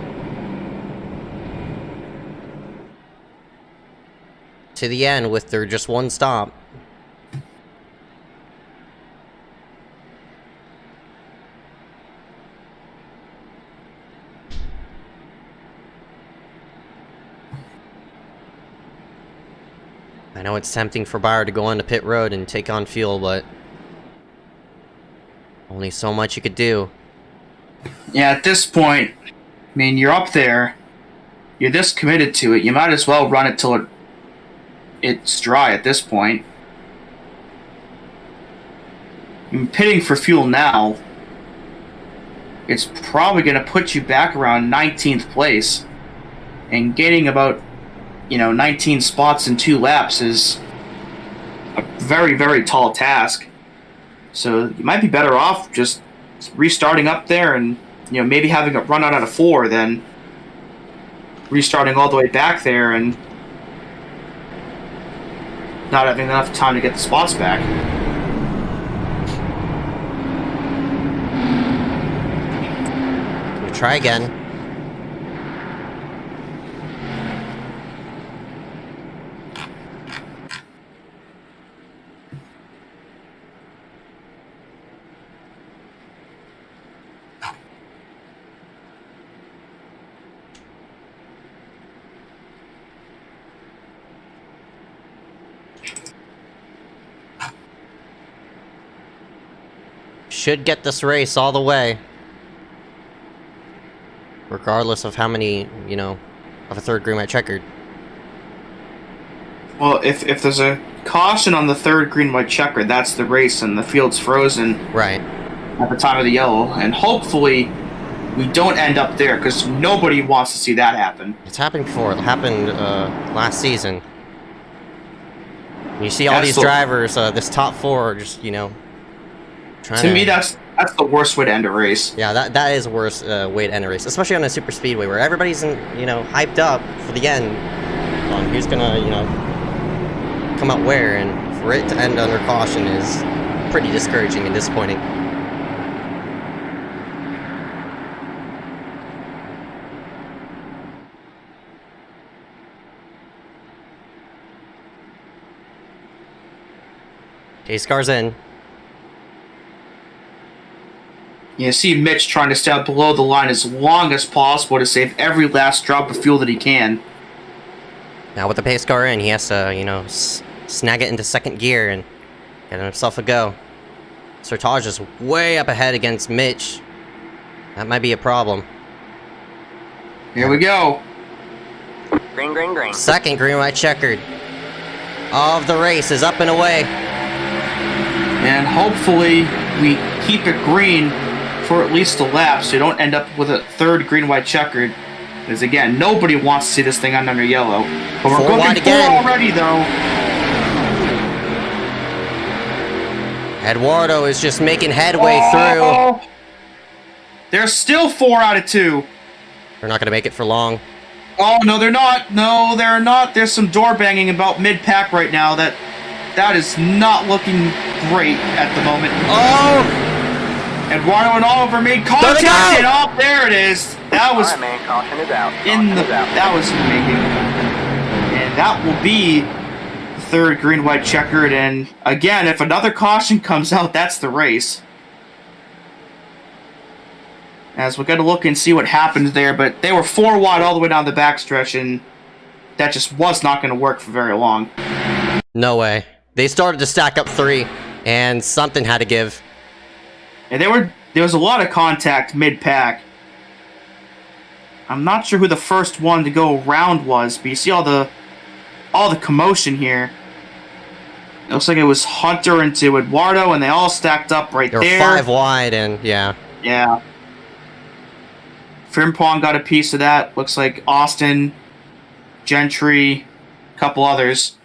to the end with their just one stop. I know it's tempting for Beyer to go on the pit road and take on fuel, but only so much you could do. Yeah, at this point, I mean, you're up there. You're this committed to it. You might as well run it till it's dry at this point. I mean, pitting for fuel now, it's probably going to put you back around 19th place. And gaining about, 19 spots in 2 laps is a very, very tall task. So you might be better off just restarting up there and, maybe having a run out of 4 than restarting all the way back there and not having enough time to get the spots back. We'll try again. Should get this race all the way. Regardless of how many, of a third green light checkered. Well, if there's a caution on the third green white checker, that's the race and the field's frozen. Right. At the time of the yellow, and hopefully we don't end up there because nobody wants to see that happen. It's happened before. It happened last season. You see all these drivers, this top 4, just trying to me, that's the worst way to end a race. Yeah, that is the worst way to end a race, especially on a super speedway where everybody's hyped up for the end on who's gonna come out where, and for it to end under caution is pretty discouraging and disappointing. Pace car's in. You see Mitch trying to stay out below the line as long as possible to save every last drop of fuel that he can. Now with the pace car in, he has to, snag it into second gear and get himself a go. Sertage is way up ahead against Mitch. That might be a problem. Here we go. Green, green, green. Second green white checkered of the race is up and away. And hopefully we keep it green for at least a lap so you don't end up with a third green white checkered. Because again, nobody wants to see this thing under yellow. But we're going full already though. Eduardo is just making headway through. They're still 4 out of 2. They're not gonna make it for long. Oh, no, they're not. No, they're not. There's some door banging about mid-pack right now. That is not looking great at the moment. Oh! Eduardo and Oliver made contact, and oh, there it is. That was All right, man. Caution is out. that was in the making. And that will be the third green-white checkered. And again, if another caution comes out, that's the race. As we're going to look and see what happens there, but they were 4 wide all the way down the backstretch, and that just was not going to work for very long. No way. They started to stack up 3, and something had to give. And there was a lot of contact mid-pack. I'm not sure who the first one to go around was, but you see all the commotion here. It looks like it was Hunter into Eduardo, and they all stacked up right there. They were 5 wide, and yeah. Yeah. Frimpong got a piece of that. Looks like Austin, Gentry, a couple others.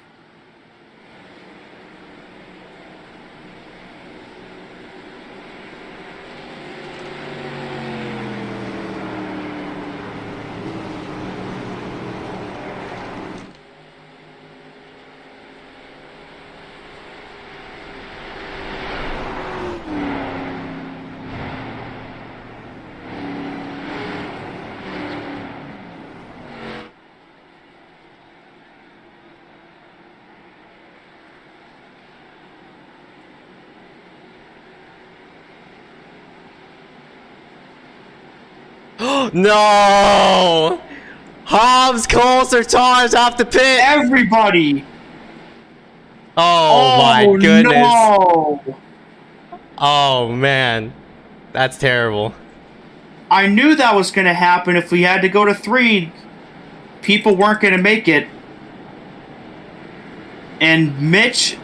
No! Hobbs, Cole, Sertage off the pit! Everybody! Oh my goodness. No. Oh man. That's terrible. I knew that was going to happen if we had to go to 3. People weren't going to make it. And Mitch,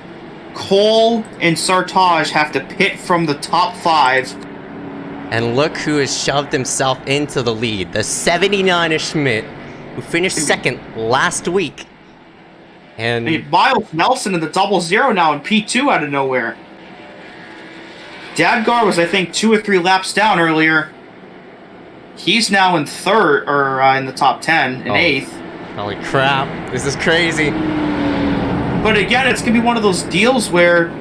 Cole, and Sartaj have to pit from the top 5. And look who has shoved himself into the lead. The 79er Schmidt, who finished 2nd last week. And Miles Nelson in the 00 now in P2 out of nowhere. Dadgar was, I think, 2 or 3 laps down earlier. He's now in 3rd, or in the top 10, in 8th. Holy crap, this is crazy. But again, it's going to be one of those deals where,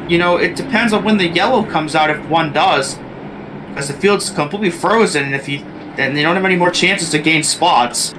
you know, it depends on when the yellow comes out if one does. Because the field's completely frozen, and then they don't have any more chances to gain spots.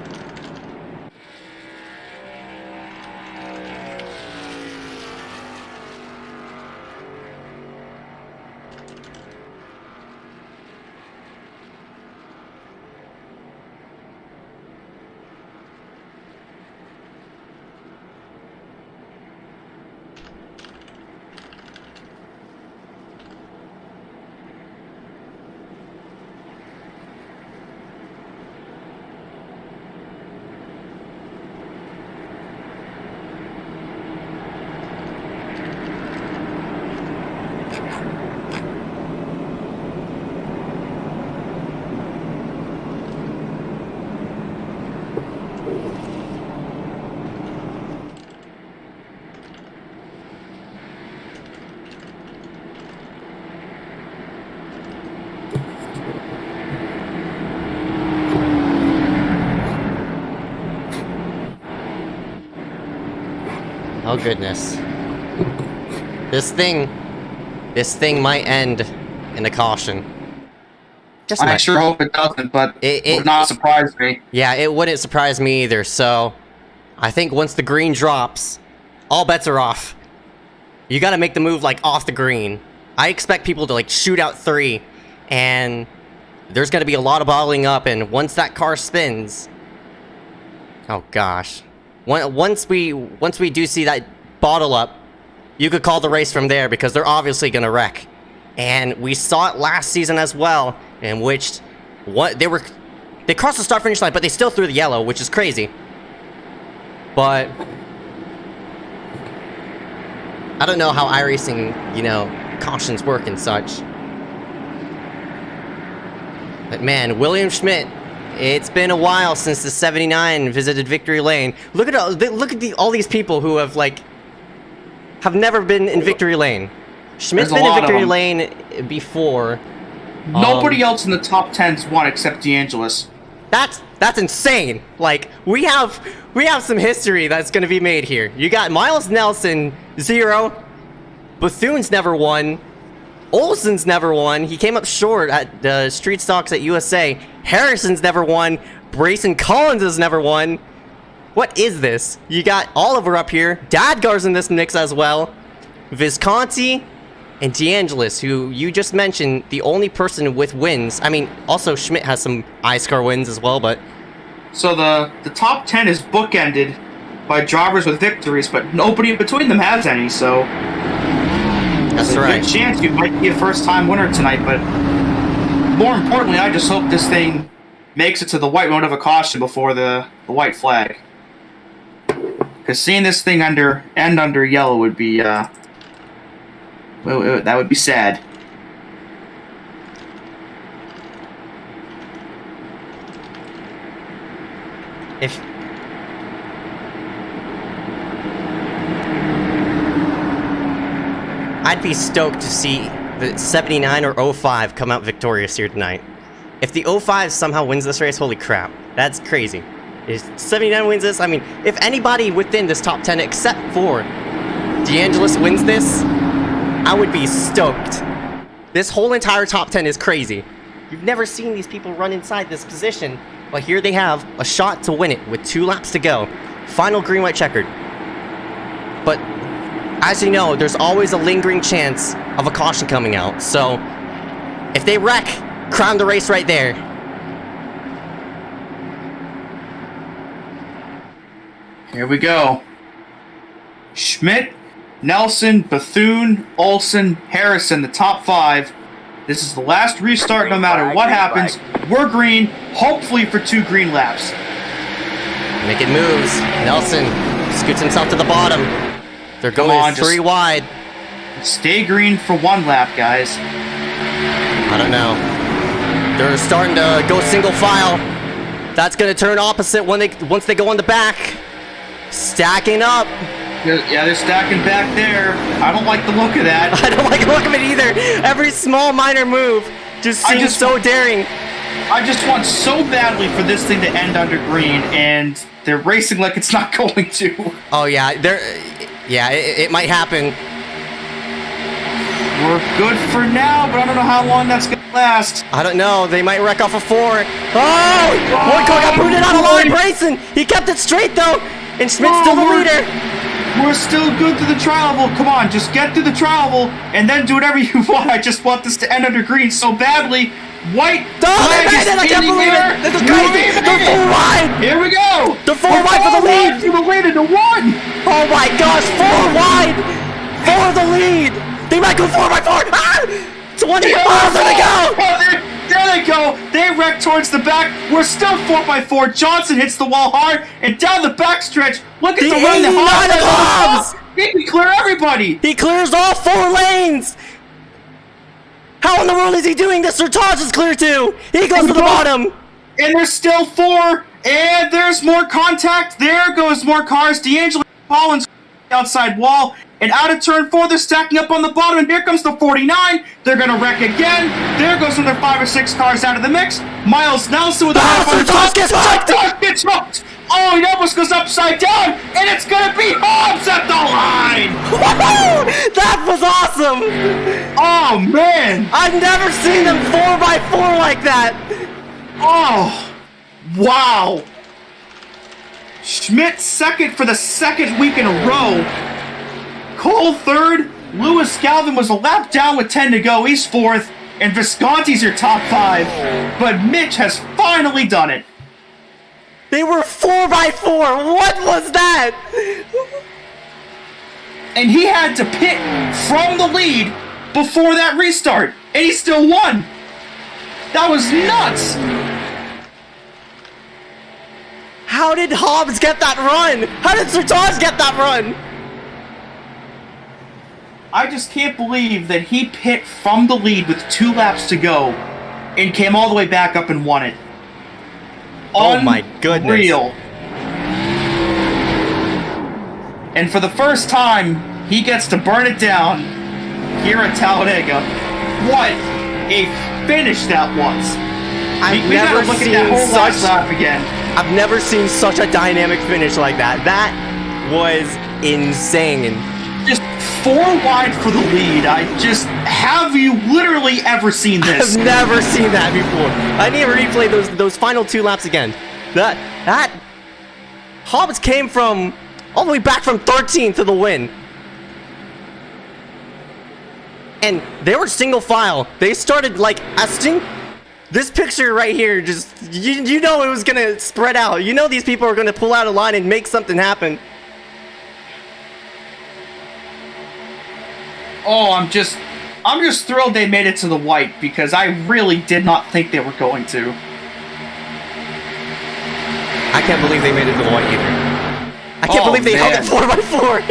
Oh goodness. This thing might end in a caution. Just I might. sure hope it doesn't, but it would not surprise me. Yeah, it wouldn't surprise me either, so I think once the green drops, all bets are off. You gotta make the move, like, off the green. I expect people to, like, shoot out 3, and there's gonna be a lot of bottling up, and once that car spins... Oh, gosh. Once we do see that bottle up, you could call the race from there, because they're obviously gonna wreck. And we saw it last season as well, in which they crossed the start-finish line, but they still threw the yellow, which is crazy. But I don't know how iRacing, you know, cautions work and such. But man, William Schmidt, it's been a while since the 79 visited Victory Lane. Look at all these people who have never been in Victory Lane. Schmidt's been in Victory Lane before, Nobody else in the top 10's won except DeAngelis. That's insane. Like, we have some history that's gonna be made here. You got Miles Nelson, 0. Bethune's never won. Olsen's never won. He came up short at the Street Stocks at USA. Harrison's never won. Brayson Collins has never won. What is this? You got Oliver up here. Dadgar's in this mix as well. Visconti and DeAngelis, who you just mentioned, the only person with wins. I mean, also Schmidt has some iScar wins as well, but... So the top 10 is bookended by drivers with victories, but nobody in between them has any, so... That's There's a right. good chance you might be a first-time winner tonight, but... More importantly, I just hope this thing makes it to the white mode of a caution before the white flag. Because seeing this thing end under yellow would be, well, that would be sad. If... I'd be stoked to see the 79 or 05 come out victorious here tonight. If the 05 somehow wins this race, holy crap. That's crazy. If 79 wins this, I mean, if anybody within this top 10 except for DeAngelis wins this, I would be stoked. This whole entire top 10 is crazy. You've never seen these people run inside this position, but here they have a shot to win it with 2 laps to go. Final green-white checkered. But as you know, there's always a lingering chance of a caution coming out. So if they wreck, crown the race right there. Here we go. Schmidt, Nelson, Bethune, Olsen, Harrison, the top 5. This is the last restart no matter what happens. We're green, hopefully for 2 green laps. Making moves. Nelson scoots himself to the bottom. They're going 3 wide. Stay green for 1 lap, guys. I don't know. They're starting to go single file. That's going to turn opposite once they go on the back. Stacking up. Yeah, they're stacking back there. I don't like the look of that. I don't like the look of it either. Every small minor move just seems so daring. I just want so badly for this thing to end under green, and they're racing like it's not going to. Oh yeah, it might happen. We're good for now, but I don't know how long that's gonna last. I don't know. They might wreck off a 4. Oh! One car got booted out of line. Brayson. He kept it straight though, and Schmidt's still the leader. We're still good through the tri-oval. Come on, just get through the tri-oval and then do whatever you want. I just want this to end under green so badly. White flag is I can't in the believe air. it. This is crazy. They're 4 wide. Here we go. They're 4 wide for the lead. For the lead into 1. Oh my gosh, 4 wide for the lead. They might go 4 by 4. Ah! 20. Oh, there they go. Oh, there they go. They wreck towards the back. We're still 4 by 4. Johnson hits the wall hard and down the backstretch. Look at the run the Hobbs. He can clear everybody. He clears all 4 lanes. How in the world is he doing this? Sertaj is clear too. He goes to the bottom. And there's still 4. And there's more contact. There goes more cars. DeAngelis Collins outside wall. And out of turn 4, they're stacking up on the bottom. And here comes the 49. They're going to wreck again. There goes another 5 or 6 cars out of the mix. Miles Nelson with a half on the top. Sertaj gets hooked. Oh, he almost goes upside down. And it's going to be Hobbs at the line. That was awesome. Oh, man. I've never seen them 4 by 4 like that. Oh, wow. Schmidt second for the 2nd week in a row. Cole 3rd. Lewis Galvin was a lap down with 10 to go. He's 4th. And Visconti's your top 5. But Mitch has finally done it. They were 4 by 4. What was that? And he had to pit from the lead before that restart. And he still won. That was nuts. How did Hobbs get that run? How did Sertaj get that run? I just can't believe that he pit from the lead with 2 laps to go and came all the way back up and won it. Oh my goodness. Unreal. And for the first time, he gets to burn it down here at Talladega. What a finish that was. I've We gotta never look at seen that whole last such. lap again. I've never seen such a dynamic finish like that. That was insane. Just 4 wide for the lead. Have you literally ever seen this? I've never seen that before. I need to replay those final 2 laps again. That Hobbs came from all the way back from 13th to the win. And they were single file. They started like this picture right here, just you know it was gonna spread out. You know these people are gonna pull out a line and make something happen. Oh, I'm just thrilled they made it to the white because I really did not think they were going to. I can't believe they made it to the white either. I can't believe they held it 4x4.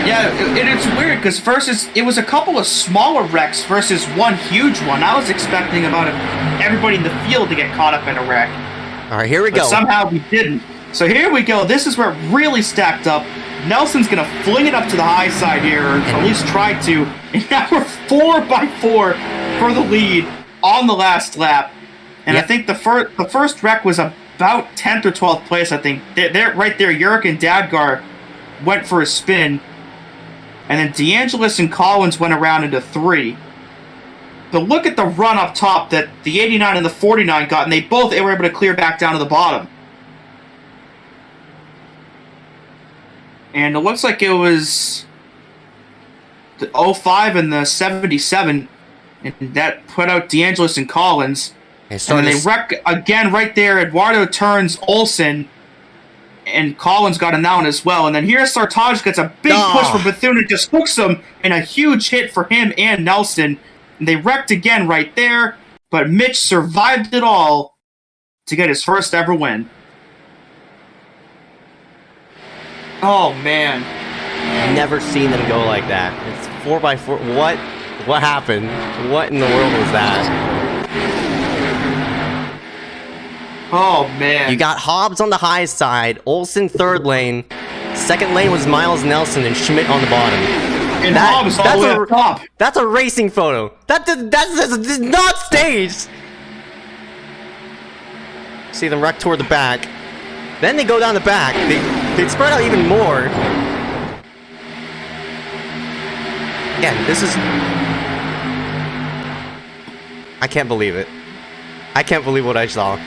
Yeah, it's weird because versus it was a couple of smaller wrecks versus one huge one. I was expecting about everybody in the field to get caught up in a wreck. All right, here we But go. somehow we didn't. So here we go. This is where it really stacked up. Nelson's gonna fling it up to the high side here, or at least try to. And now we're 4x4 for the lead on the last lap. And Yep. I think the first wreck was about 10th or 12th place. I think they're right there. Yurik and Dadgar went for a spin. And then DeAngelis and Collins went around into 3. But look at the run up top that the 89 and the 49 got, and they were able to clear back down to the bottom. And it looks like it was the 05 and the 77, and that put out DeAngelis and Collins. And then they wreck again right there. Eduardo turns Olsen, and Collins got a down as well. And then here Sartaj gets a big push from Bethune and just hooks him, and a huge hit for him and Nelson. And they wrecked again right there, but Mitch survived it all to get his first ever win. Oh, man. Never seen them go like that. It's 4x4. What happened? What in the world was that? Oh, man. You got Hobbs on the high side, Olsen 3rd lane, 2nd lane was Miles Nelson and Schmidt on the bottom. And Hobbs all the way up top. That's a racing photo. That's not staged. See them wreck toward the back. Then they go down the back. They spread out even more. Again, this is... I can't believe it. I can't believe what I saw.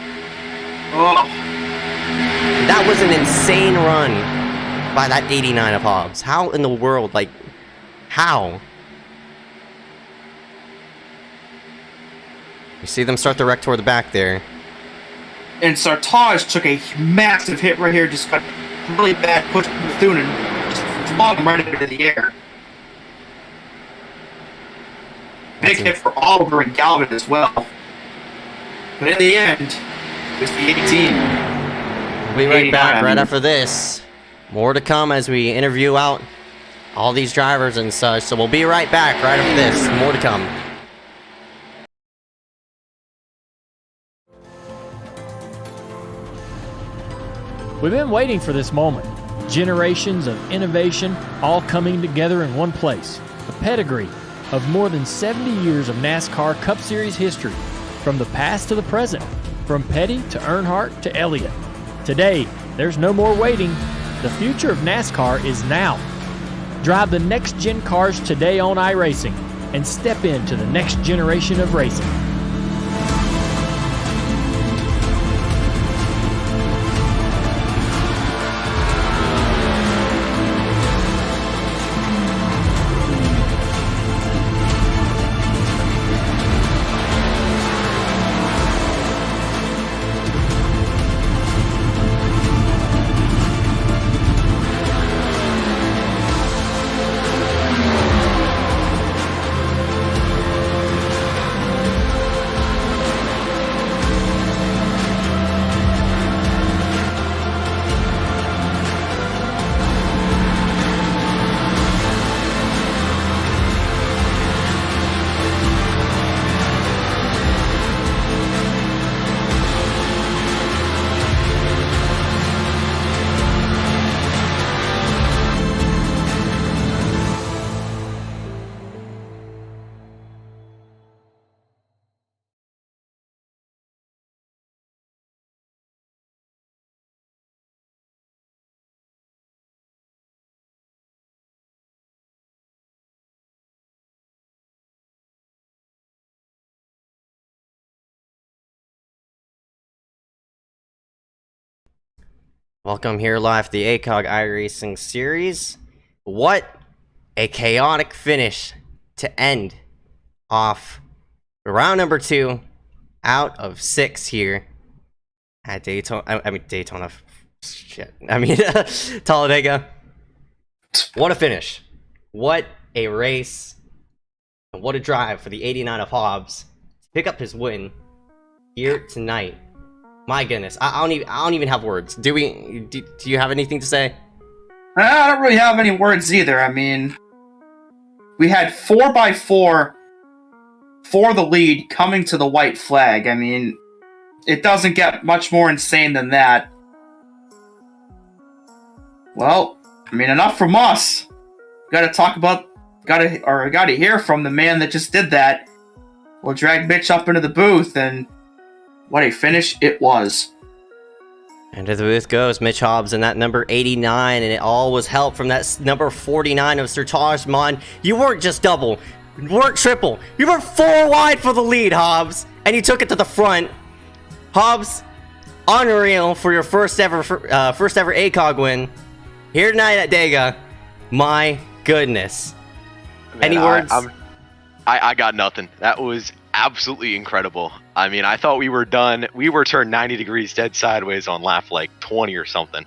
Oh. That was an insane run by that 89 of Hobbs. How in the world, like, how? You see them start to wreck toward the back there. And Sartaj took a massive hit right here, just got a really bad push from Bethune and just flung him right into the air. Big hit for Oliver and Galvin as well. But in the end, it was the 18. We'll be right back right after this. More to come as we interview out all these drivers and such. So we'll be right back right after this. More to come. We've been waiting for this moment. Generations of innovation all coming together in one place. A pedigree of more than 70 years of NASCAR Cup Series history, from the past to the present, from Petty to Earnhardt to Elliott. Today, there's no more waiting. The future of NASCAR is now. Drive the next-gen cars today on iRacing and step into the next generation of racing. Welcome here live to the ACOG iRacing series. What a chaotic finish to end off round number 2 out of 6 here at Daytona. Talladega. What a finish. What a race. And what a drive for the 89 of Hobbs to pick up his win here tonight. My goodness, I don't even have words. Do you have anything to say? I don't really have any words either. I mean, we had 4x4 for the lead coming to the white flag. I mean, it doesn't get much more insane than that. Well, I mean, enough from us. Gotta hear from the man that just did that. We'll drag Mitch up into the booth, and what a finish it was. Into the booth goes Mitch Hobbs and that number 89, and it all was help from that number 49 of Sir Tajman. You weren't just double, you weren't triple, you were 4 wide for the lead, Hobbs, and you took it to the front. Hobbs, unreal for your first ever ACOG win here tonight at Dega. My goodness. Man, Any words? I got nothing. That was absolutely incredible. I mean, I thought we were done. We were turned 90 degrees dead sideways on lap like 20 or something.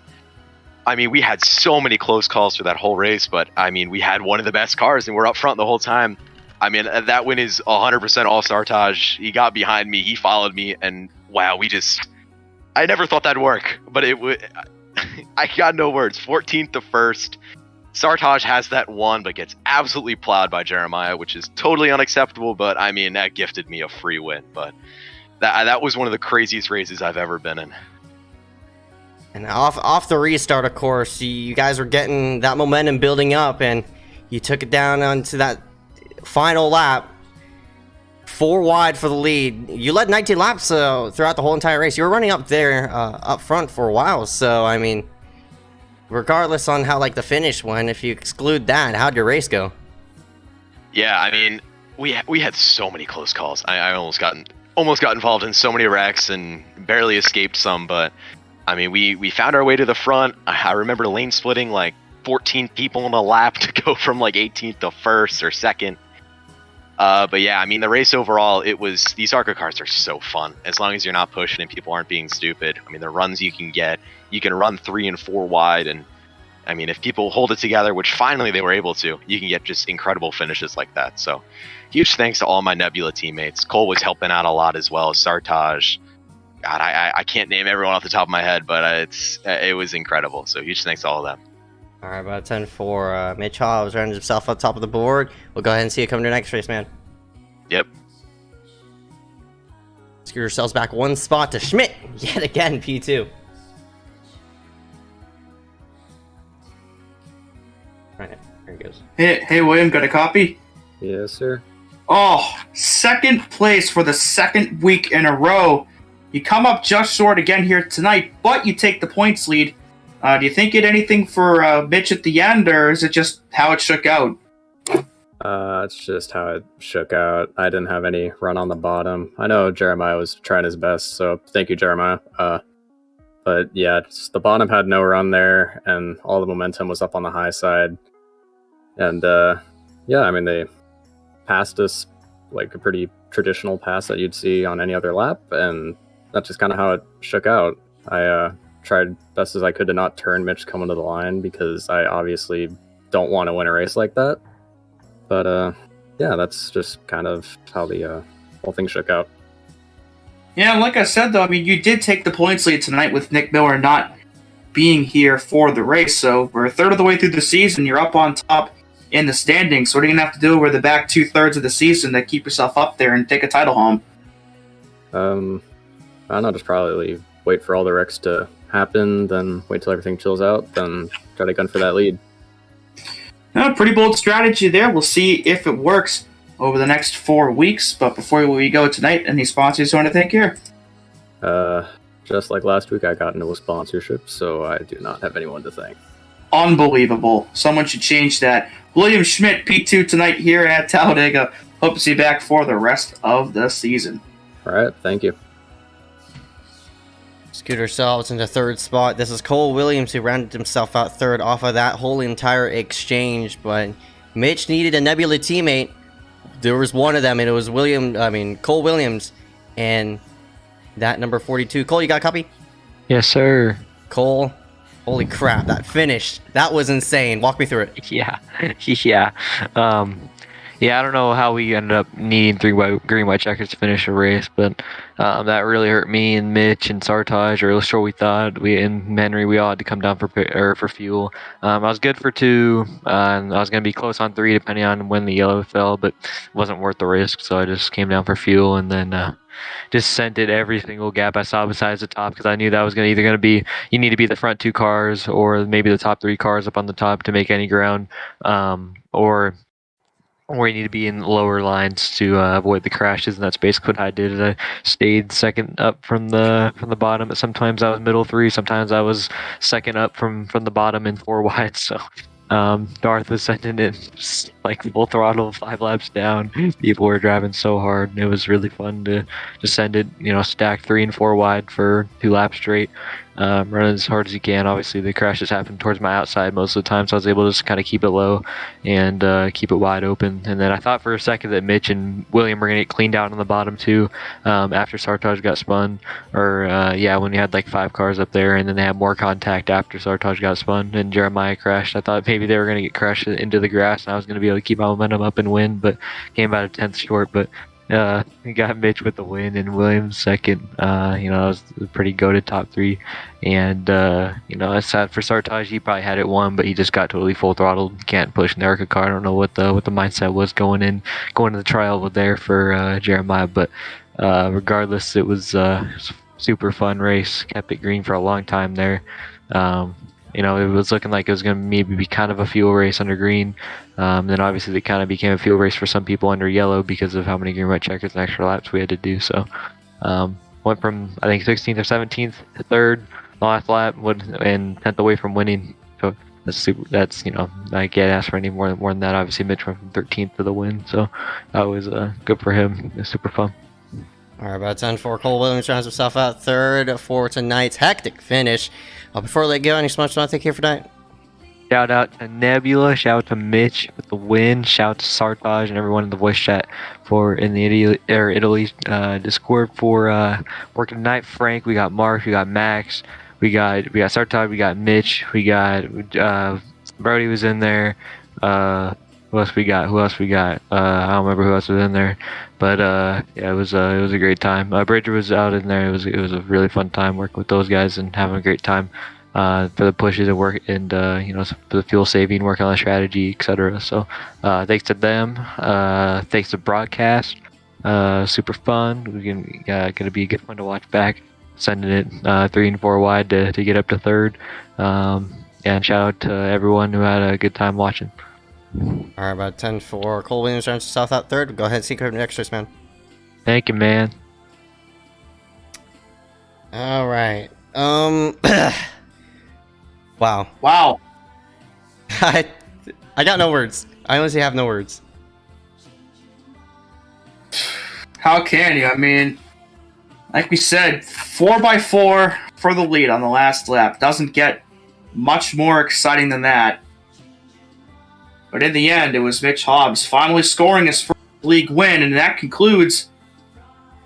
I mean, we had so many close calls for that whole race, but I mean, we had one of the best cars and we're up front the whole time. I mean, that win is 100% all Sartaj. He got behind me, he followed me, and wow, I never thought that'd work, but it would. I got no words. 14th to 1st. Sartaj has that one, but gets absolutely plowed by Jeremiah, which is totally unacceptable, but I mean, that gifted me a free win. But that was one of the craziest races I've ever been in. And off the restart, of course, you guys were getting that momentum building up, and you took it down onto that final lap. 4 wide for the lead. You led 19 laps throughout the whole entire race. You were running up there up front for a while, so I mean, regardless on how the finish went, if you exclude that, how'd your race go? Yeah, I mean, we had so many close calls. I almost got involved in so many wrecks and barely escaped some, but I mean, we found our way to the front. I remember lane splitting like 14 people in a lap to go from like 18th to 1st or 2nd. But yeah, I mean, the race overall, these ARCA cars are so fun as long as you're not pushing and people aren't being stupid. I mean, the runs you can get, you can run 3 and 4 wide, and I mean, if people hold it together, which finally they were able to, you can get just incredible finishes like that. So huge thanks to all my Nebula teammates. Cole was helping out a lot as well as Sartaj. God, I can't name everyone off the top of my head, but it was incredible. So huge thanks to all of them. All right, about 10 for Mitch Hobbs running himself on top of the board. We'll go ahead and see you coming to the next race, man. Yep. Screw yourselves back 1 spot to Schmidt yet again, P2. Right, there he goes. Hey, William, got a copy? Yes, sir. Oh, 2nd place for the 2nd week in a row. You come up just short again here tonight, but you take the points lead. Do you think you had anything for Mitch at the end, or is it just how it shook out? It's just how it shook out. I didn't have any run on the bottom. I know Jeremiah was trying his best, so thank you, Jeremiah. But yeah, just the bottom had no run there, and all the momentum was up on the high side. And yeah, I mean, they passed us like a pretty traditional pass that you'd see on any other lap, and that's just kind of how it shook out. I tried best as I could to not turn Mitch coming to the line because I obviously don't want to win a race like that. But yeah, that's just kind of how the whole thing shook out. Yeah, like I said, though, I mean, you did take the points lead tonight with Nick Miller not being here for the race. So we're a third of the way through the season. You're up on top in the standings. So what are you going to have to do over the back 2/3 of the season to keep yourself up there and take a title home? I don't know, just probably wait for all the wrecks to happen, then wait till everything chills out, then try to gun for that lead. Pretty bold strategy there. We'll see if it works over the next 4 weeks. But before we go tonight, any sponsors you want to thank here? Just like last week, I got into a sponsorship, so I do not have anyone to thank. Unbelievable. Someone should change that. William Schmidt, P2 tonight here at Talladega. Hope to see you back for the rest of the season. All right, thank you. scoot ourselves into third spot. This is Cole Williams who rounded himself out third off of that whole entire exchange, but Mitch needed a Nebula teammate. There was one of them, and it was Cole Williams, and that number 42. Cole, you got a copy? Yes, sir. Cole, holy crap, that finished. That was insane. Walk me through it. Yeah. Yeah. Yeah, I don't know how we ended up needing green, white checkers to finish a race, but that really hurt me and Mitch and Sartaj, or at least we thought. Henry, we all had to come down for fuel. I was good for 2, and I was going to be close on 3 depending on when the yellow fell, but it wasn't worth the risk, so I just came down for fuel and then just sent it every single gap I saw besides the top, because I knew that was either going to be, you need to be the front 2 cars or maybe the top 3 cars up on the top to make any ground, or you need to be in lower lines to avoid the crashes, and that's basically what I did. I stayed second up from the bottom, but sometimes I was middle 3, sometimes I was second up from the bottom in 4 wide. So Darth was sending it like full throttle, 5 laps down. People were driving so hard, and it was really fun to just send it, stack 3 and 4 wide for 2 laps straight. Running as hard as you can. Obviously, the crashes happened towards my outside most of the time, so I was able to just kind of keep it low and keep it wide open. And then I thought for a second that Mitch and William were going to get cleaned out on the bottom too after Sartaj got spun. When you had like 5 cars up there, and then they had more contact after Sartaj got spun and Jeremiah crashed. I thought maybe they were going to get crashed into the grass, and I was going to be able to keep my momentum up and win, but came about a 10th short. But we got Mitch with the win and Williams second. It was a pretty goated top 3. And, it's sad for Sartaj. He probably had it won, but he just got totally full throttled. Can't push in the ARCA car. I don't know what the mindset was going to the trial there for Jeremiah. But regardless, it was a super fun race. Kept it green for a long time there. It was looking like it was going to maybe be kind of a fuel race under green. Then obviously it kind of became a fuel race for some people under yellow because of how many green, white checkers and extra laps we had to do. So went from, I think, 16th or 17th to 3rd last lap and 10th away from winning. So that's I can't ask for any more than that. Obviously Mitch went from 13th to the win. So that was good for him. It was super fun. All right, about 10-4. Cole Williams rounds himself out third for tonight's hectic finish. Before I let go, any smudge want to thank you for tonight? Shout out to Nebula, shout out to Mitch with the win, shout out to Sartaj and everyone in the voice chat in the Italy Discord for working tonight. Frank, we got Mark, we got Max, we got Sartaj, we got Mitch, we got Brody was in there. Who else we got? I don't remember who else was in there, but it was a great time. Bridger was out in there. It was a really fun time working with those guys and having a great time for the pushes and work and for the fuel saving, working on the strategy, etc. So thanks to them. Thanks to broadcast. Super fun. Gonna be a good one to watch back. Sending it 3 and 4 wide to get up to 3rd. And shout out to everyone who had a good time watching. All right, about 10-4. Cole Williams rounds himself out third. Go ahead and seek an extras, man. Thank you, man. All right. Wow. I got no words. I honestly have no words. How can you? I mean, like we said, 4x4 for the lead on the last lap. Doesn't get much more exciting than that. But in the end, it was Mitch Hobbs finally scoring his first league win, and that concludes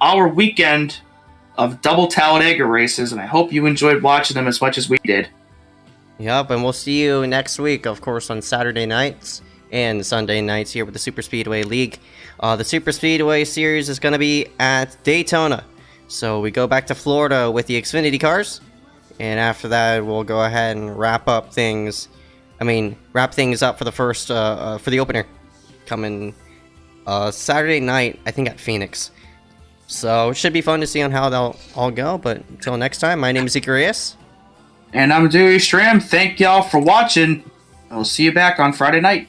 our weekend of double Talladega races, and I hope you enjoyed watching them as much as we did. Yep, and we'll see you next week, of course, on Saturday nights and Sunday nights here with the Super Speedway League. The Super Speedway Series is going to be at Daytona. So we go back to Florida with the Xfinity cars, and after that, we'll go ahead and wrap things up for the first, for the opener coming Saturday night, I think at Phoenix. So it should be fun to see on how they'll all go, but until next time, my name is EZECKIEL. And I'm Dewey Stram. Thank y'all for watching. I'll see you back on Friday night.